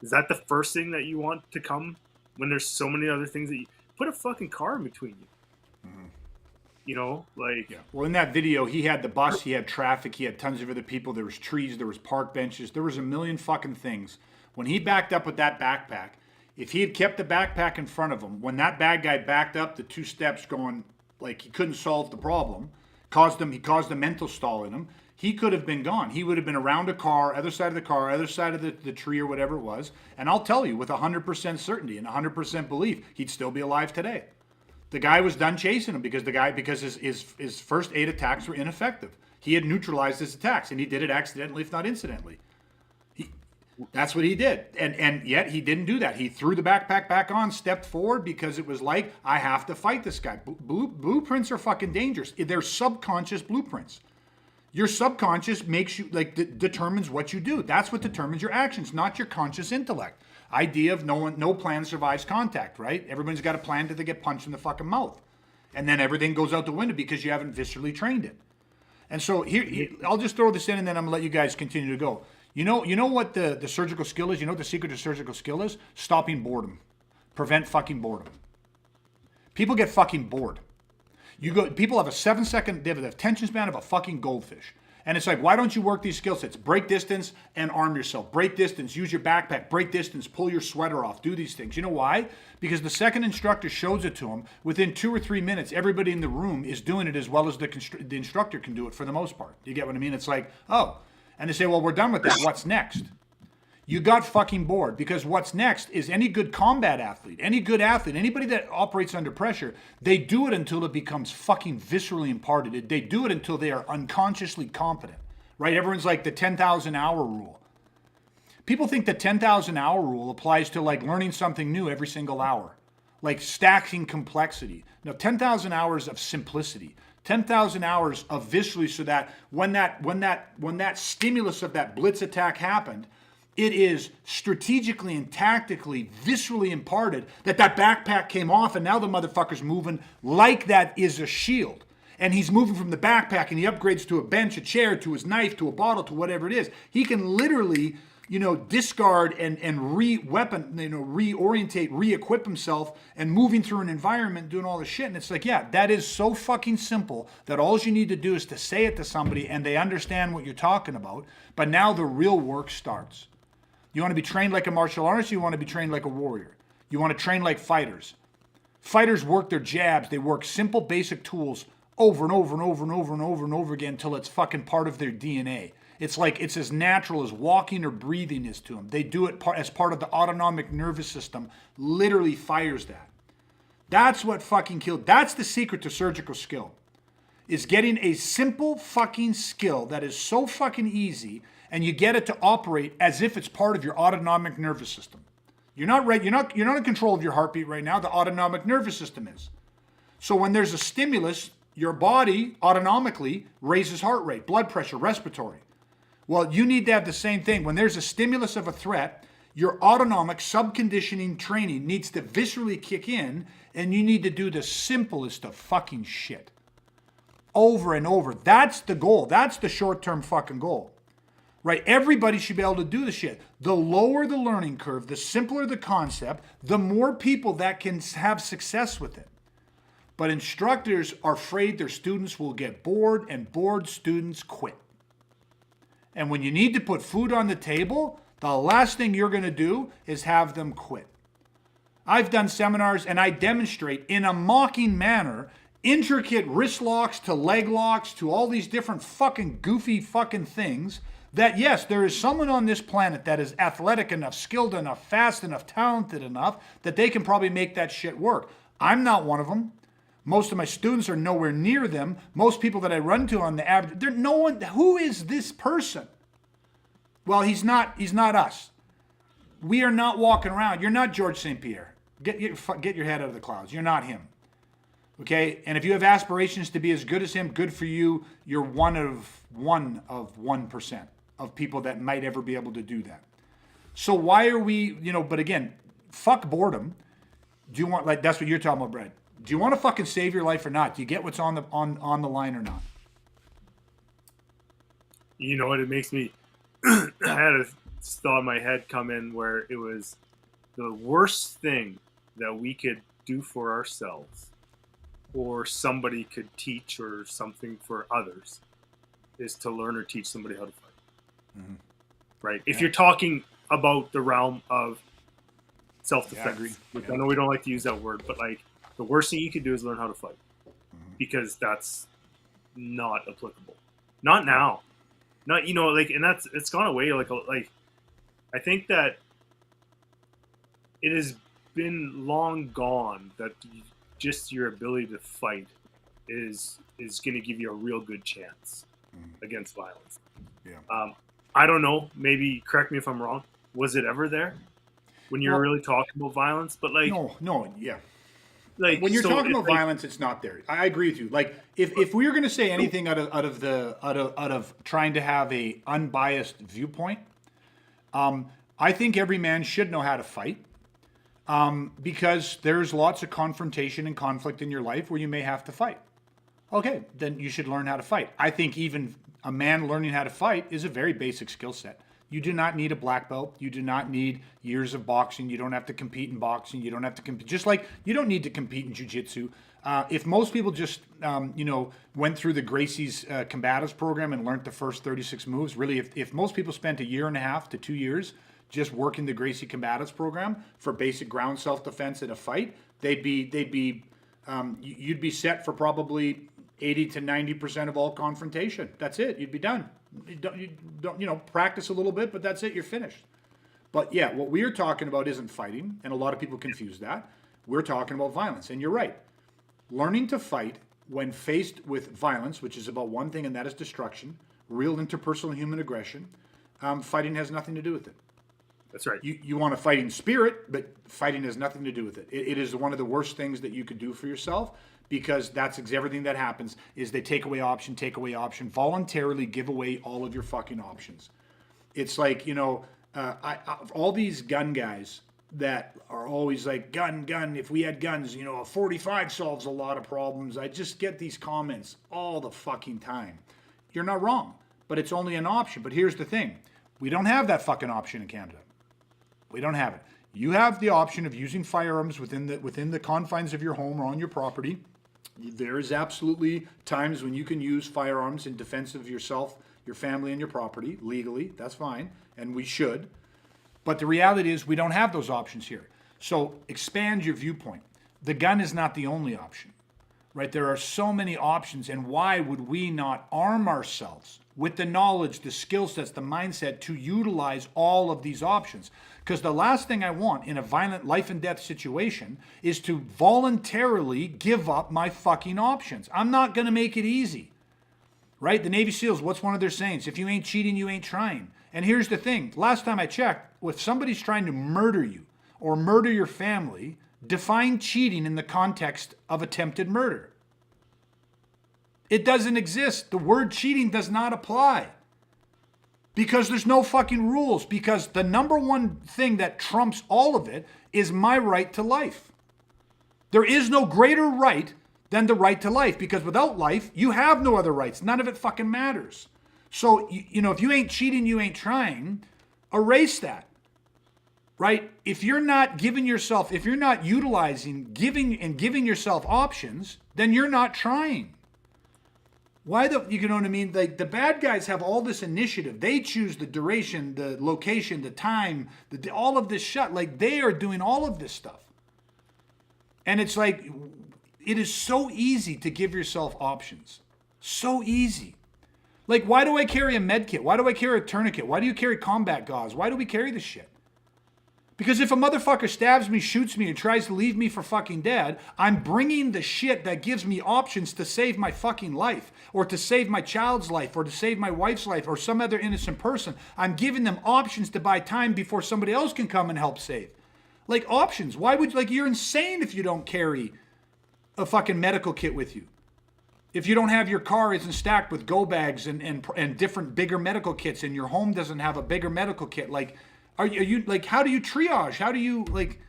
is that the first thing that you want to come when there's so many other things that you put a fucking car in between you?
Yeah. Well, in that video, he had the bus, he had traffic, he had tons of other people. There was trees, there was park benches, there was a million fucking things. When he backed up with that backpack, if he had kept the backpack in front of him, when that bad guy backed up the 2 steps going like he couldn't solve the problem, he caused a mental stall in him, he could have been gone. He would have been around a car, other side of the car, other side of the tree or whatever it was. And I'll tell you with 100% certainty and 100% belief, he'd still be alive today. The guy was done chasing him because his first 8 attacks were ineffective. He had neutralized his attacks, and he did it accidentally, if not incidentally. That's what he did. And yet he didn't do that. He threw the backpack back on, stepped forward because it was like, I have to fight this guy. Blueprints are fucking dangerous. They're subconscious blueprints. Your subconscious makes you, determines what you do. That's what determines your actions, not your conscious intellect. Idea of no plan survives contact, right? Everybody's got a plan till they get punched in the fucking mouth. And then everything goes out the window because you haven't viscerally trained it. And so here, I'll just throw this in and then I'm going to let you guys continue to go. You know what the surgical skill is? You know what the secret to surgical skill is? Stopping boredom. Prevent fucking boredom. People get fucking bored. People have a 7-second, they have the attention span of a fucking goldfish. And it's like, why don't you work these skill sets? Break distance and arm yourself. Break distance, use your backpack. Break distance, pull your sweater off. Do these things. You know why? Because the second instructor shows it to them, within 2 or 3 minutes, everybody in the room is doing it as well as the instructor can do it for the most part. You get what I mean? It's like, oh. And they say, well, we're done with that. What's next? You got fucking bored because what's next is any good combat athlete, anybody that operates under pressure, they do it until it becomes fucking viscerally imparted. They do it until they are unconsciously competent, right? Everyone's like the 10,000 hour rule. People think the 10,000 hour rule applies to like learning something new every single hour, like stacking complexity. No, 10,000 hours of simplicity. 10,000 hours of viscerally, so that when that stimulus of that blitz attack happened, it is strategically and tactically, viscerally imparted that backpack came off and now the motherfucker's moving like that is a shield. And he's moving from the backpack and he upgrades to a bench, a chair, to his knife, to a bottle, to whatever it is. He can literally, discard and reorientate, re-equip himself and moving through an environment, doing all this shit. And it's like, yeah, that is so fucking simple that all you need to do is to say it to somebody and they understand what you're talking about. But now the real work starts. You want to be trained like a martial artist, you want to be trained like a warrior. You want to train like fighters. Fighters work their jabs, they work simple basic tools over and over and over and over and over and over again until it's fucking part of their DNA. It's like it's as natural as walking or breathing is to them. They do it as part of the autonomic nervous system, literally fires that. That's what fucking killed. That's the secret to surgical skill. is getting a simple fucking skill that is so fucking easy, and you get it to operate as if it's part of your autonomic nervous system. You're not right. You're not in control of your heartbeat right now. The autonomic nervous system is. So when there's a stimulus, your body autonomically raises heart rate, blood pressure, respiratory. Well, you need to have the same thing. When there's a stimulus of a threat, your autonomic subconditioning training needs to viscerally kick in, and you need to do the simplest of fucking shit over and over. That's the goal. That's the short-term fucking goal. Right? Everybody should be able to do the shit. The lower the learning curve, the simpler the concept, the more people that can have success with it. But instructors are afraid their students will get bored, and bored students quit. And when you need to put food on the table, the last thing you're going to do is have them quit. I've done seminars and I demonstrate in a mocking manner intricate wrist locks to leg locks to all these different fucking goofy fucking things that yes, there is someone on this planet that is athletic enough, skilled enough, fast enough, talented enough that they can probably make that shit work. I'm not one of them. Most of my students are nowhere near them. Most people that I run to on the average, they're no one. Who is this person? Well, he's not us. We are not walking around. You're not George St. Pierre. Get your head out of the clouds. You're not him. Okay? And if you have aspirations to be as good as him, good for you. You're one of 1% of people that might ever be able to do that. So why are we, but again, fuck boredom. Do you want, like, that's what you're talking about, Brad. Do you want to fucking save your life or not? Do you get what's on the line or not?
You know what? It makes me. I had a thought in my head come in where it was the worst thing that we could do for ourselves, or somebody could teach, or something for others, is to learn or teach somebody how to fight. Mm-hmm. Right? If you're talking about the realm of self-defense, which I know we don't like to use that word, but like. The worst thing you could do is learn how to fight, because that's not applicable. Not now. Not, and it's gone away. Like, I think that it has been long gone that just your ability to fight is going to give you a real good chance against violence. Yeah. I don't know. Maybe correct me if I'm wrong. Was it ever there when you're really talking about violence? But like,
no, yeah.
Like,
when you're talking about violence, it's not there. I agree with you. Like, if we were going to say anything out of trying to have a unbiased viewpoint, I think every man should know how to fight, because there's lots of confrontation and conflict in your life where you may have to fight. Okay, then you should learn how to fight. I think even a man learning how to fight is a very basic skill set. You do not need a black belt. You do not need years of boxing. You don't have to compete in boxing. You don't have to compete. Just like you don't need to compete in jiu-jitsu. If most people just, went through the Gracie's combatives program and learned the first 36 moves, really, if most people spent 1.5 to 2 years just working the Gracie combatives program for basic ground self-defense in a fight, you'd be set for probably 80 to 90% of all confrontation. That's it. You'd be done. You don't practice a little bit, but that's it. You're finished. But yeah, what we're talking about isn't fighting, and a lot of people confuse that. We're talking about violence, and you're right. Learning to fight when faced with violence, which is about one thing, and that is destruction, real interpersonal human aggression, fighting has nothing to do with it.
That's right.
You want a fighting spirit, but fighting has nothing to do with it. It is one of the worst things that you could do for yourself, because that's everything that happens is they take away option, voluntarily give away all of your fucking options. It's like, all these gun guys that are always like, gun, if we had guns, a 45 solves a lot of problems. I just get these comments all the fucking time. You're not wrong, but it's only an option. But here's the thing. We don't have that fucking option in Canada. We don't have it. You have the option of using firearms within the confines of your home or on your property. There is absolutely times when you can use firearms in defense of yourself, your family, and your property legally. That's fine, and we should. But the reality is we don't have those options here. So expand your viewpoint. The gun is not the only option. right? There are so many options, and why would we not arm ourselves with the knowledge, the skill sets, the mindset to utilize all of these options? Because the last thing I want in a violent life and death situation is to voluntarily give up my fucking options. I'm not going to make it easy, right? The Navy SEALs, what's one of their sayings? If you ain't cheating, you ain't trying. And here's the thing. Last time I checked, if somebody's trying to murder you or murder your family, define cheating in the context of attempted murder. It doesn't exist. The word cheating does not apply. Because there's no fucking rules. Because the number one thing that trumps all of it is my right to life. There is no greater right than the right to life. Because without life, you have no other rights. None of it fucking matters. So, you know, if you ain't cheating, you ain't trying, erase that. Right? If you're not giving yourself, if you're not utilizing, giving yourself options, then you're not trying. Why you know what I mean? Like the bad guys have all this initiative. They choose the duration, the location, the time, all of this shit. Like they are doing all of this stuff. And it's like, it is so easy to give yourself options. So easy. Like, why do I carry a med kit? Why do I carry a tourniquet? Why do you carry combat gauze? Why do we carry this shit? Because if a motherfucker stabs me, shoots me, and tries to leave me for fucking dead, I'm bringing the shit that gives me options to save my fucking life, or to save my child's life, or to save my wife's life, or some other innocent person. I'm giving them options to buy time before somebody else can come and help save. Like options. Why would, like, you're insane if you don't carry a fucking medical kit with you. If you don't have your car isn't stacked with go bags and different bigger medical kits, and your home doesn't have a bigger medical kit, like, are you like, how do you triage? How do you like,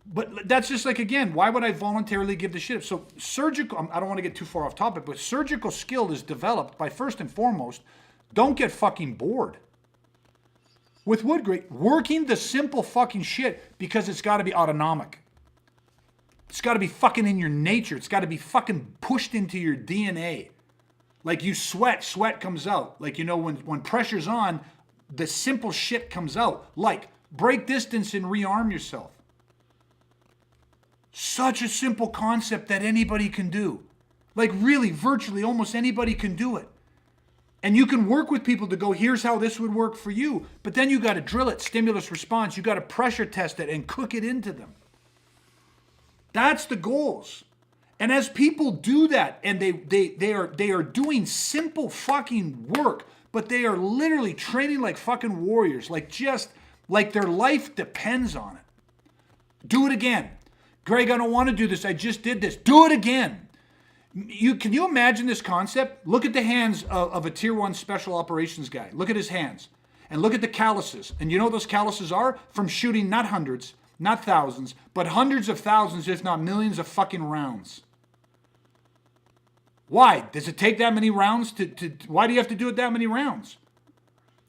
but that's just like, again, why would I voluntarily give the shit up? So surgical, I don't want to get too far off topic, but surgical skill is developed by, first and foremost, don't get fucking bored. With wood grade, working the simple fucking shit because it's got to be autonomic. It's got to be fucking in your nature. It's got to be fucking pushed into your DNA. Like you sweat comes out. Like, you know, when pressure's on, the simple shit comes out. Like break distance and rearm yourself. Such a simple concept that anybody can do. Like really, virtually almost anybody can do it. And you can work with people to go, here's how this would work for you. But then you got to drill it, stimulus response. You got to pressure test it and cook it into them. That's the goals. And as people do that, and they are doing simple fucking work, but they are literally training like fucking warriors, like just like their life depends on it. Do it again. Greg, I don't want to do this. I just did this. Do it again. Can you imagine this concept? Look at the hands of a tier 1 special operations guy. Look at his hands. And look at the calluses. And you know what those calluses are? From shooting not hundreds, not thousands, but hundreds of thousands, if not millions of fucking rounds. Why? Does it take that many rounds why do you have to do it that many rounds?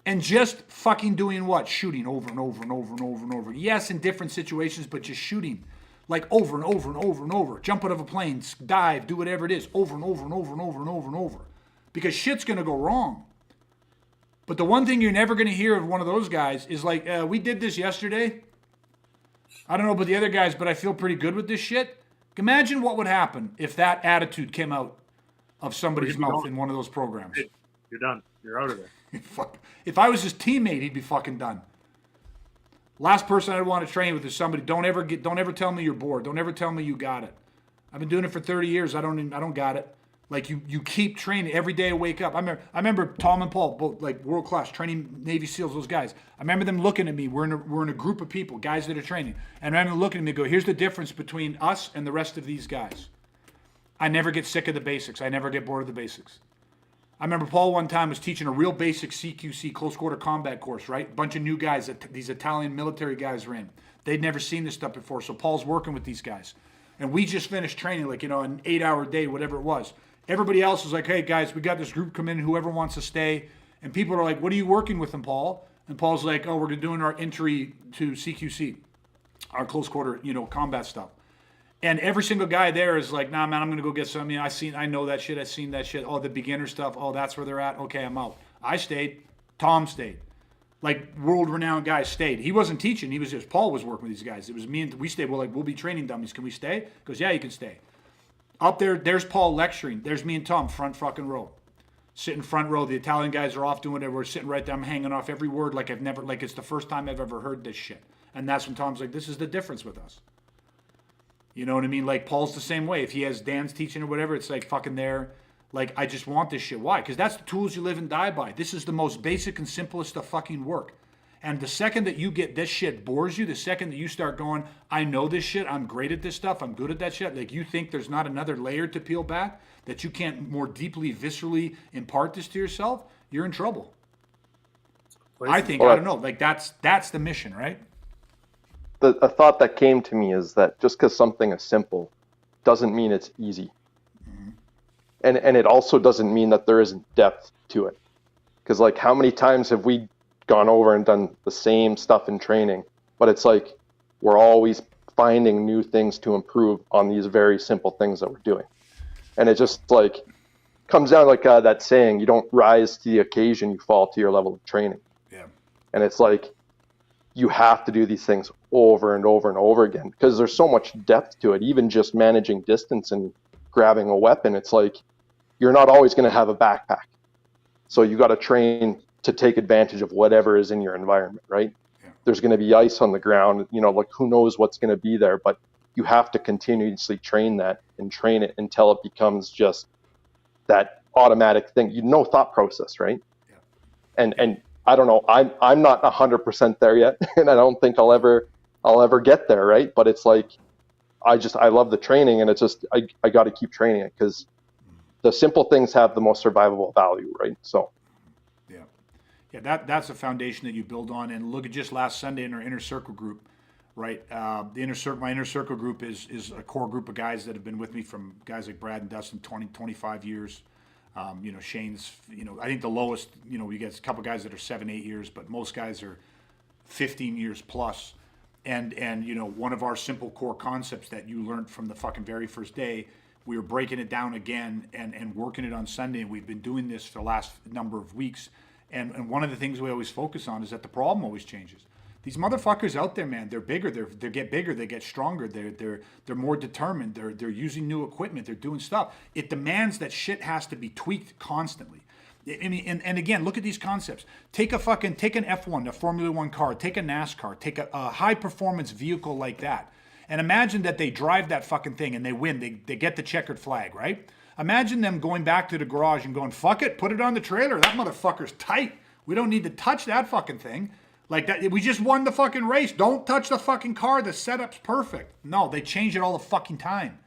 And just fucking doing what? Shooting over and over and over and over and over. Yes, in different situations, but just shooting. Like over and over and over and over. Jump out of a plane, dive, do whatever it is. Over and over and over and over and over and over. Because shit's going to go wrong. But the one thing you're never going to hear of one of those guys is like, we did this yesterday. I don't know about the other guys, but I feel pretty good with this shit. Imagine what would happen if that attitude came out of somebody's mouth in one of those programs.
You're done. You're out of there.
Fuck. If I was his teammate, he'd be fucking done. Last person I'd want to train with is somebody. Don't ever tell me you're bored. Don't ever tell me you got it. I've been doing it for 30 years. I don't got it. Like you keep training every day. I wake up. I remember Tom and Paul, both like world class, training Navy SEAls. Those guys. I remember them looking at me. We're in a group of people, guys that are training, and I remember them looking at me and go, "Here's the difference between us and the rest of these guys. I never get sick of the basics. I never get bored of the basics." I remember Paul one time was teaching a real basic CQC, close quarter combat course, right? A bunch of new guys that these Italian military guys were in. They'd never seen this stuff before, so Paul's working with these guys. And we just finished training, like, you know, an 8-hour day, whatever it was. Everybody else was like, hey, guys, we got this group come in, whoever wants to stay. And people are like, what are you working with them, Paul? And Paul's like, oh, we're doing our entry to CQC, our close quarter, you know, combat stuff. And every single guy there is like, nah, man, I'm going to go get some. You know, I know that shit. I've seen that shit. Oh, the beginner stuff. Oh, that's where they're at. Okay, I'm out. I stayed. Tom stayed. Like, world-renowned guys stayed. He wasn't teaching. He was just, Paul was working with these guys. It was me and we stayed. We're like, we'll be training dummies. Can we stay? He goes, yeah, you can stay. Up there, there's Paul lecturing. There's me and Tom, front fucking row. Sitting front row. The Italian guys are off doing whatever. We're sitting right there. I'm hanging off every word like it's the first time I've ever heard this shit. And that's when Tom's like, this is the difference with us. You know what I mean? Like, Paul's the same way. If he has Dan's teaching or whatever, it's like fucking there. Like, I just want this shit. Why? Because that's the tools you live and die by. This is the most basic and simplest of fucking work. And the second that you get this shit bores you, the second that you start going, I know this shit, I'm great at this stuff, I'm good at that shit, like you think there's not another layer to peel back, that you can't more deeply, viscerally impart this to yourself, you're in trouble. I think, I don't know, like that's the mission, right?
A thought that came to me is that just because something is simple doesn't mean it's easy. Mm-hmm. And it also doesn't mean that there isn't depth to it. Because like, how many times have we gone over and done the same stuff in training, but it's like we're always finding new things to improve on these very simple things that we're doing. And it just like comes down like that saying, you don't rise to the occasion, you fall to your level of training.
Yeah.
And it's like you have to do these things over and over and over again because there's so much depth to it. Even just managing distance and grabbing a weapon, it's like you're not always going to have a backpack. So you got to train to take advantage of whatever is in your environment, right? Yeah. There's going to be ice on the ground, you know, like who knows what's going to be there, but you have to continuously train that and train it until it becomes just that automatic thing, thought process, right? Yeah. And I don't know, I'm not 100% there yet, and I don't think I'll ever get there, right? But it's like, I love the training, and it's just, I got to keep training it because the simple things have the most survivable value, right? So.
Yeah, that's a foundation that you build on. And look at just last Sunday in our inner circle group, right? My inner circle group is a core group of guys that have been with me, from guys like Brad and Dustin, 25 years. Shane's, I think the lowest, we get a couple guys that are 7-8 years, but most guys are 15 years plus. And one of our simple core concepts that you learned from the fucking very first day, we were breaking it down again and working it on Sunday. And we've been doing this for the last number of weeks. And one of the things we always focus on is that the problem always changes. These motherfuckers out there, man, they're bigger. They get bigger. They get stronger. They're more determined. They're using new equipment. They're doing stuff. It demands that shit has to be tweaked constantly. I mean, and again, look at these concepts. Take an F1, a Formula One car. Take a NASCAR. Take a high performance vehicle like that, and imagine that they drive that fucking thing and they win. They get the checkered flag, right? Imagine them going back to the garage and going, fuck it, put it on the trailer. That motherfucker's tight. We don't need to touch that fucking thing. Like that, we just won the fucking race. Don't touch the fucking car. The setup's perfect. No, they change it all the fucking time.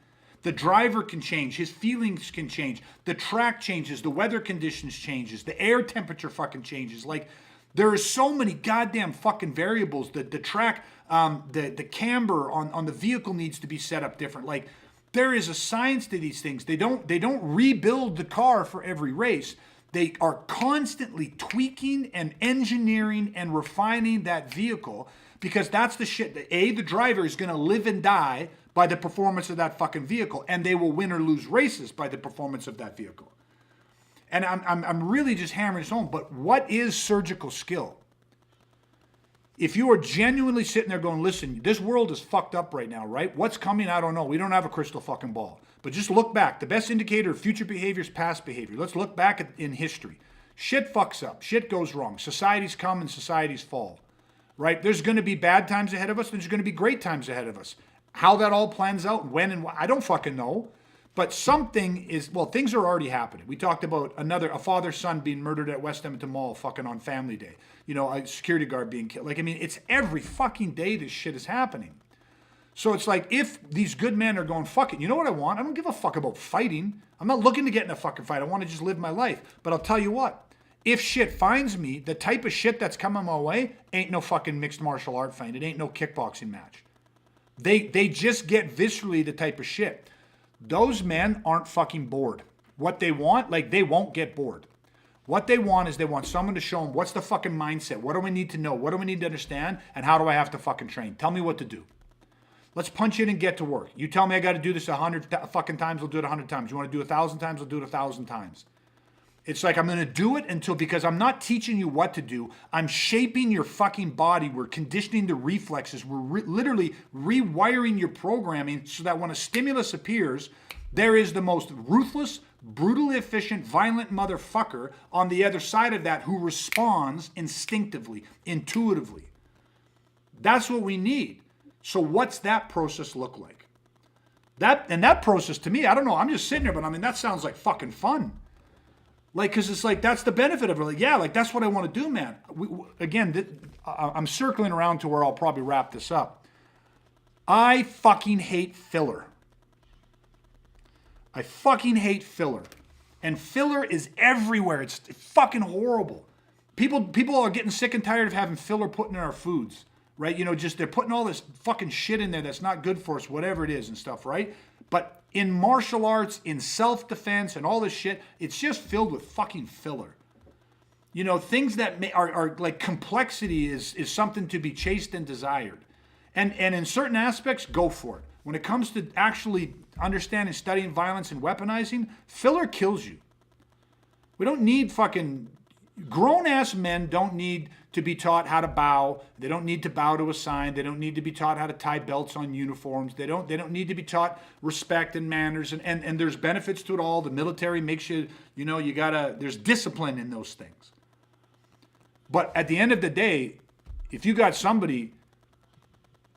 The driver can change. His feelings can change. The track changes. The weather conditions changes. The air temperature fucking changes. Like, there are so many goddamn fucking variables. The track, the camber on the vehicle needs to be set up different. Like, there is a science to these things. They don't rebuild the car for every race. They are constantly tweaking and engineering and refining that vehicle, because that's the shit that the driver is going to live and die by the performance of that fucking vehicle, and they will win or lose races by the performance of that vehicle. And I'm really just hammering this home. But what is surgical skill? If you are genuinely sitting there going, listen, this world is fucked up right now, right? What's coming? I don't know. We don't have a crystal fucking ball. But just look back. The best indicator of future behavior is past behavior. Let's look back in history. Shit fucks up. Shit goes wrong. Societies come and societies fall, right? There's going to be bad times ahead of us. There's going to be great times ahead of us. How that all plans out, when and why, I don't fucking know. But something is, things are already happening. We talked about a father's son being murdered at West Edmonton Mall fucking on Family Day. A security guard being killed. Like, I mean, it's every fucking day this shit is happening. So it's like, if these good men are going, fuck it, you know what I want? I don't give a fuck about fighting. I'm not looking to get in a fucking fight. I want to just live my life. But I'll tell you what, if shit finds me, the type of shit that's coming my way ain't no fucking mixed martial art fight. It ain't no kickboxing match. They just get viscerally the type of shit. Those men aren't fucking bored. What they want, they won't get bored. What they want is they want someone to show them what's the fucking mindset. What do we need to know? What do we need to understand? And how do I have to fucking train? Tell me what to do. Let's punch in and get to work. You tell me I got to do this 100 fucking times, I'll do it 100 times. You want to do 1,000 times, I'll do it 1,000 times. It's like I'm going to do it until, because I'm not teaching you what to do. I'm shaping your fucking body. We're conditioning the reflexes. We're literally rewiring your programming so that when a stimulus appears, there is the most ruthless, brutally efficient, violent motherfucker on the other side of that who responds instinctively, intuitively. That's what we need. So what's that process look like? That process, to me, I don't know. I'm just sitting there, but I mean, that sounds like fucking fun. Like, because it's like, that's the benefit of it. Like, yeah, like, that's what I want to do, man. I'm circling around to where I'll probably wrap this up. I fucking hate filler. I fucking hate filler. And filler is everywhere. It's fucking horrible. People are getting sick and tired of having filler put in our foods, right? You know, just they're putting all this fucking shit in there that's not good for us, whatever it is and stuff, right? But in martial arts, in self-defense and all this shit, it's just filled with fucking filler. You know, things that are like complexity is something to be chased and desired. And in certain aspects, go for it. When it comes to actually understanding, studying violence and weaponizing, filler kills you. We don't need fucking... Grown-ass men don't need to be taught how to bow. They don't need to bow to a sign. They don't need to be taught how to tie belts on uniforms. They don't need to be taught respect and manners. And there's benefits to it all. The military makes you, you know, there's discipline in those things. But at the end of the day, if you got somebody,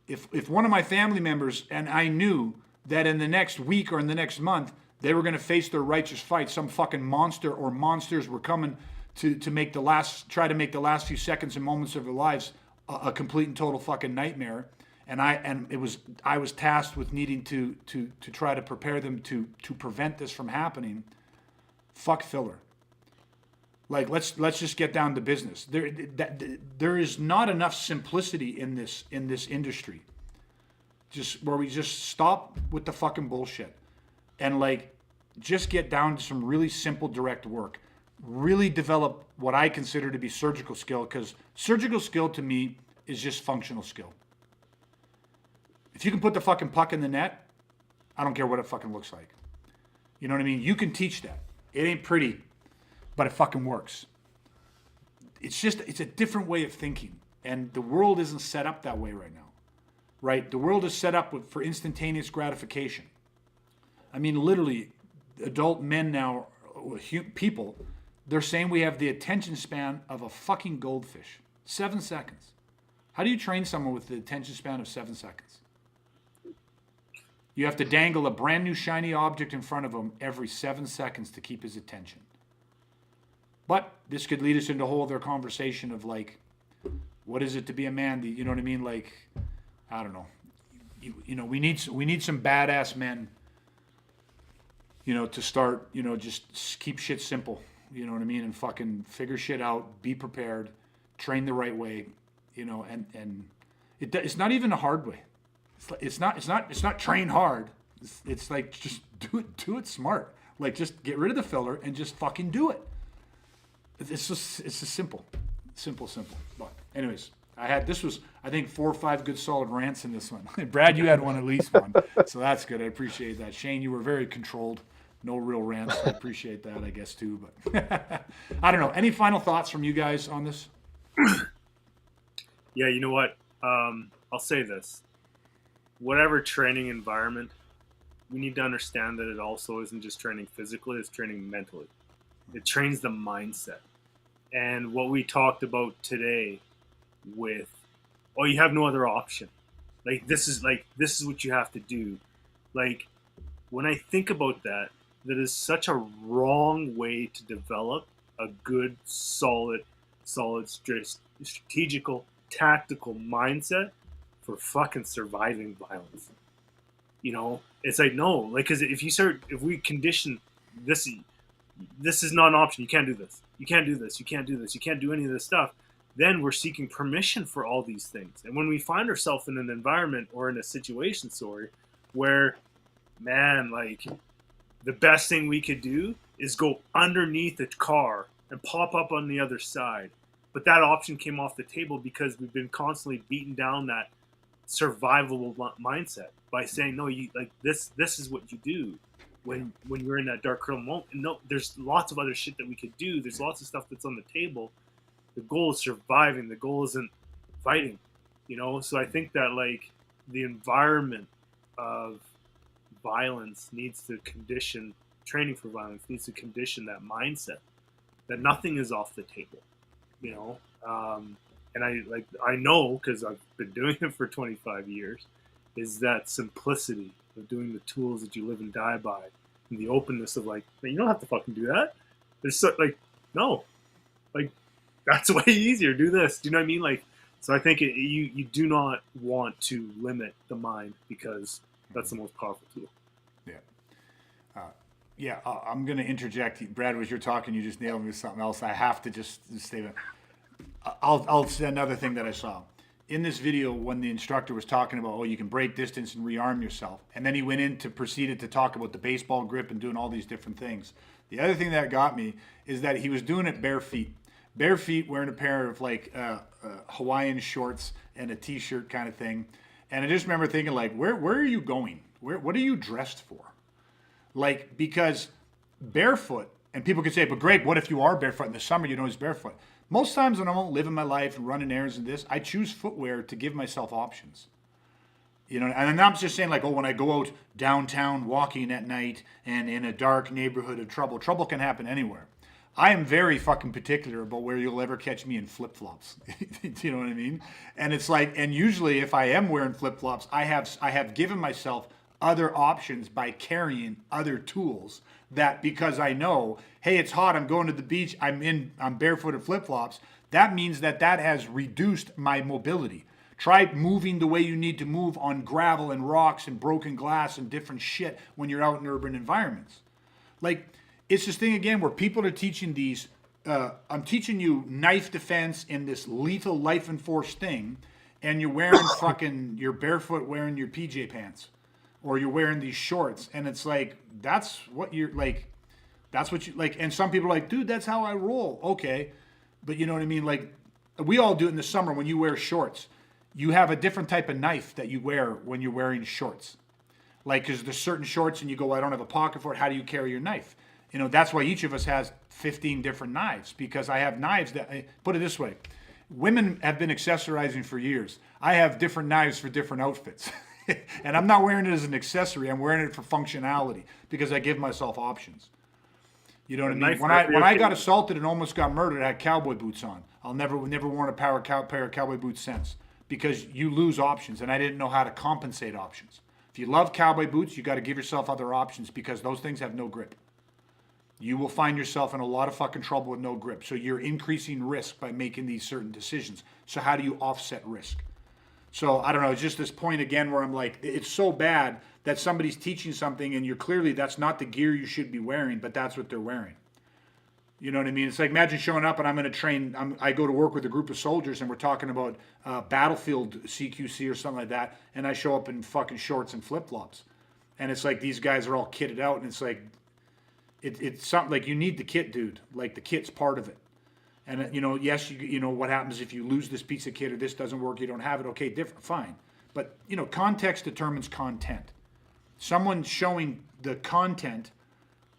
if one of my family members, and I knew that in the next week or in the next month, they were going to face their righteous fight, some fucking monster or monsters were coming to try to make the last few seconds and moments of their lives a complete and total fucking nightmare. And I was tasked with needing to try to prepare them to prevent this from happening. Fuck filler. Like, let's just get down to business. There is not enough simplicity in this industry. Just where we just stop with the fucking bullshit and like just get down to some really simple direct work. Really develop what I consider to be surgical skill, because surgical skill to me is just functional skill. If you can put the fucking puck in the net, I don't care what it fucking looks like. You know what I mean? You can teach that. It ain't pretty, but it fucking works. It's a different way of thinking. And the world isn't set up that way right now, right? The world is set up for instantaneous gratification. I mean, literally, adult men now, people, they're saying we have the attention span of a fucking goldfish. 7 seconds. How do you train someone with the attention span of 7 seconds? You have to dangle a brand new shiny object in front of him every 7 seconds to keep his attention. But this could lead us into a whole other conversation of like, what is it to be a man? You know what I mean? Like, I don't know. You know, we need some badass men, you know, to start, you know, just keep shit simple. You know what I mean? And fucking figure shit out, be prepared, train the right way, you know, and it's not even a hard way. It's not train hard. It's like, just do it smart. Like, just get rid of the filler and just fucking do it. It's just simple. But anyways, I think 4 or 5 good solid rants in this one. Brad, you had one, at least one. So that's good. I appreciate that. Shane, you were very controlled. No real rants. I appreciate that, I guess, too. But I don't know. Any final thoughts from you guys on this?
Yeah, you know what? I'll say this. Whatever training environment, we need to understand that it also isn't just training physically, it's training mentally. It trains the mindset. And what we talked about today with, you have no other option. This is what you have to do. Like, when I think about that is such a wrong way to develop a good, solid, strategical, tactical mindset for fucking surviving violence. You know, it's like, no, like, because if we condition this is not an option. You can't do this. You can't do this. You can't do this. You can't do any of this stuff. Then we're seeking permission for all these things. And when we find ourselves in an environment or in a situation, where, man, like, the best thing we could do is go underneath a car and pop up on the other side. But that option came off the table because we've been constantly beating down that survivable mindset by saying, no, you, like, this is what you do. when you're in that dark criminal moment. No, there's lots of other shit that we could do. There's lots of stuff that's on the table. The goal is surviving. The goal isn't fighting, you know? So I think that like the environment of violence needs to condition, training for violence needs to condition that mindset that nothing is off the table, you know? And I know, because I've been doing it for 25 years, is that simplicity of doing the tools that you live and die by, and the openness of like, man, you don't have to fucking do that. There's so like, no, like that's way easier. Do this. Do you know what I mean? Like, so I think you do not want to limit the mind because that's the most powerful tool.
Yeah. I'm going to interject. Brad, as you're talking, you just nailed me with something else. I have to just say that. I'll say another thing that I saw. In this video, when the instructor was talking about, you can break distance and rearm yourself, and then he went into proceeded to talk about the baseball grip and doing all these different things. The other thing that got me is that he was doing it bare feet, wearing a pair of like Hawaiian shorts and a t-shirt kind of thing. And I just remember thinking like, where are you going? What are you dressed for? Like, because barefoot, and people could say, but Greg, what if you are barefoot in the summer? You know, it's barefoot. Most times when I'm living my life and running errands and this, I choose footwear to give myself options. You know, and I'm not just saying like, when I go out downtown walking at night and in a dark neighborhood of trouble can happen anywhere. I am very fucking particular about where you'll ever catch me in flip-flops. Do you know what I mean? And it's like, and usually if I am wearing flip-flops, I have given myself other options by carrying other tools that, because I know, hey, it's hot, I'm going to the beach, I'm barefoot or flip-flops, that means that has reduced my mobility. Try moving the way you need to move on gravel and rocks and broken glass and different shit when you're out in urban environments. Like, it's this thing again where people are teaching these, I'm teaching you knife defense in this lethal life and force thing, and you're wearing you're barefoot wearing your PJ pants. Or you're wearing these shorts, and it's like, that's what you like, and some people are like, dude, that's how I roll. Okay, but you know what I mean? Like, we all do it in the summer when you wear shorts. You have a different type of knife that you wear when you're wearing shorts. Like, because there's certain shorts, and you go, I don't have a pocket for it. How do you carry your knife? You know, that's why each of us has 15 different knives, because I have knives that, put it this way, women have been accessorizing for years. I have different knives for different outfits. And I'm not wearing it as an accessory. I'm wearing it for functionality because I give myself options. You know what I mean? When I got assaulted and almost got murdered, I had cowboy boots on. I'll never worn a pair of cowboy boots since, because you lose options, and I didn't know how to compensate options. If you love cowboy boots, you got to give yourself other options, because those things have no grip. You will find yourself in a lot of fucking trouble with no grip. So you're increasing risk by making these certain decisions. So how do you offset risk? So I don't know, it's just this point again where I'm like, it's so bad that somebody's teaching something and you're clearly, that's not the gear you should be wearing, but that's what they're wearing. You know what I mean? It's like, imagine showing up and I'm going to train, I go to work with a group of soldiers and we're talking about battlefield CQC or something like that, and I show up in fucking shorts and flip-flops. And it's like, these guys are all kitted out, and it's like, it's something like, you need the kit, dude. Like, the kit's part of it. And, you know, yes, you know, what happens if you lose this piece of kit or this doesn't work, you don't have it, okay, different, fine. But, you know, context determines content. Someone showing the content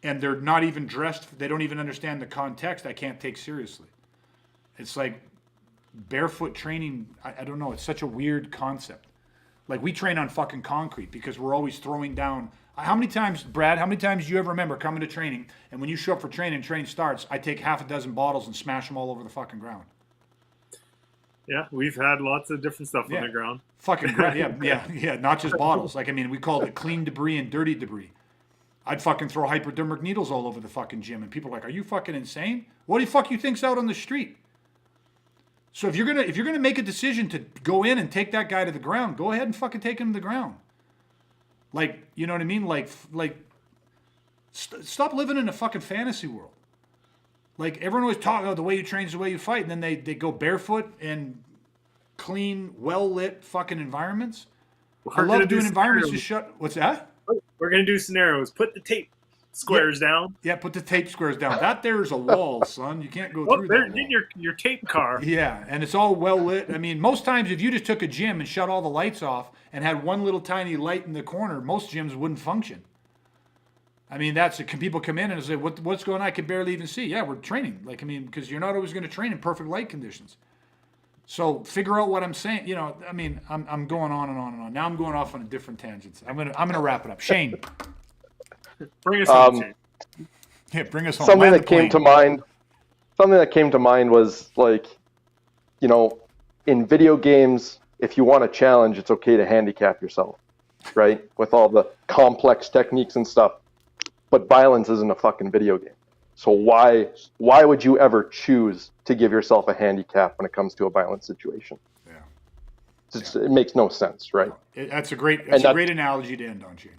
and they're not even dressed, they don't even understand the context, I can't take seriously. It's like barefoot training, I don't know, it's such a weird concept. Like, we train on fucking concrete because we're always throwing down. How many times, Brad, do you ever remember coming to training, and when you show up for training starts, I take half a dozen bottles and smash them all over the fucking ground?
Yeah, we've had lots of different stuff on the ground.
Fucking yeah, not just bottles. Like, I mean, we called it clean debris and dirty debris. I'd fucking throw hypodermic needles all over the fucking gym, and people are like, are you fucking insane? What the fuck you think's out on the street? So if you're gonna make a decision to go in and take that guy to the ground, go ahead and fucking take him to the ground. Like, you know what I mean? Like, stop living in a fucking fantasy world. Like, everyone always talks about the way you train is the way you fight, and then they go barefoot in clean, well-lit fucking environments. I love doing environments to shut. What's that?
We're gonna do scenarios. Put the tape squares down.
Yeah, put the tape squares down. That there's a wall, son. You can't go through that wall.
Your tape car.
Yeah, and it's all well lit. I mean, most times if you just took a gym and shut all the lights off and had one little tiny light in the corner, most gyms wouldn't function. I mean, can people come in and say, what's going on? I can barely even see. Yeah, we're training. Like, I mean, because you're not always going to train in perfect light conditions. So figure out what I'm saying. You know, I mean, I'm going on and on and on. Now I'm going off on a different tangent. I'm gonna wrap it up. Shane,
Bring us home, Shane.
yeah, bring us home.
Something
Land
that
the
came
plane.
to mind. Something that came to mind was like, you know, in video games, if you want a challenge, it's okay to handicap yourself, right? With all the complex techniques and stuff. But violence isn't a fucking video game. So why would you ever choose to give yourself a handicap when it comes to a violent situation?
Yeah.
It makes no sense, right?
That's a great analogy to end on, Shane.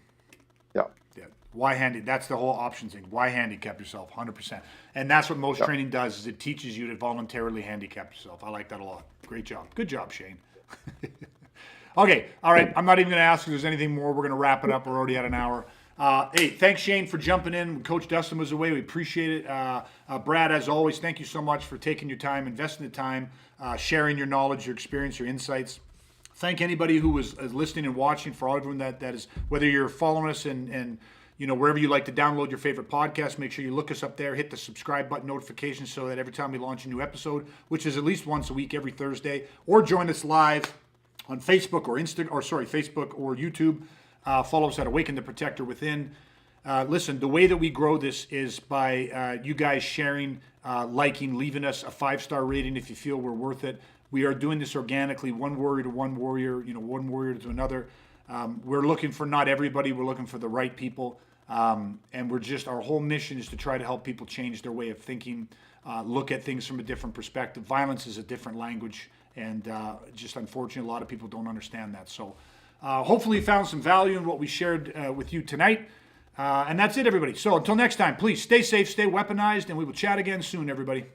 Yeah.
Yeah. That's the whole option thing. Why handicap yourself? 100%. And that's what most training does, is it teaches you to voluntarily handicap yourself. I like that a lot. Great job. Good job, Shane. Okay. All right. I'm not even going to ask if there's anything more. We're going to wrap it up. We're already at an hour. Hey, thanks, Shane, for jumping in. Coach Dustin was away. We appreciate it. Brad, as always, thank you so much for taking your time, investing the time, sharing your knowledge, your experience, your insights. Thank anybody who was listening and watching, for all everyone that is, whether you're following us and you know, wherever you like to download your favorite podcast, make sure you look us up there, hit the subscribe button notification so that every time we launch a new episode, which is at least once a week, every Thursday, or join us live on Facebook or Facebook or YouTube. Follow us at Awaken the Protector Within. Listen, the way that we grow this is by you guys sharing, liking, leaving us a 5-star rating if you feel we're worth it. We are doing this organically, one warrior to one warrior, you know, one warrior to another. We're looking for not everybody, we're looking for the right people. And our whole mission is to try to help people change their way of thinking, look at things from a different perspective. Violence is a different language, and just unfortunately, a lot of people don't understand that. So hopefully you found some value in what we shared with you tonight. And that's it, everybody. So until next time, please stay safe, stay weaponized, and we will chat again soon, everybody.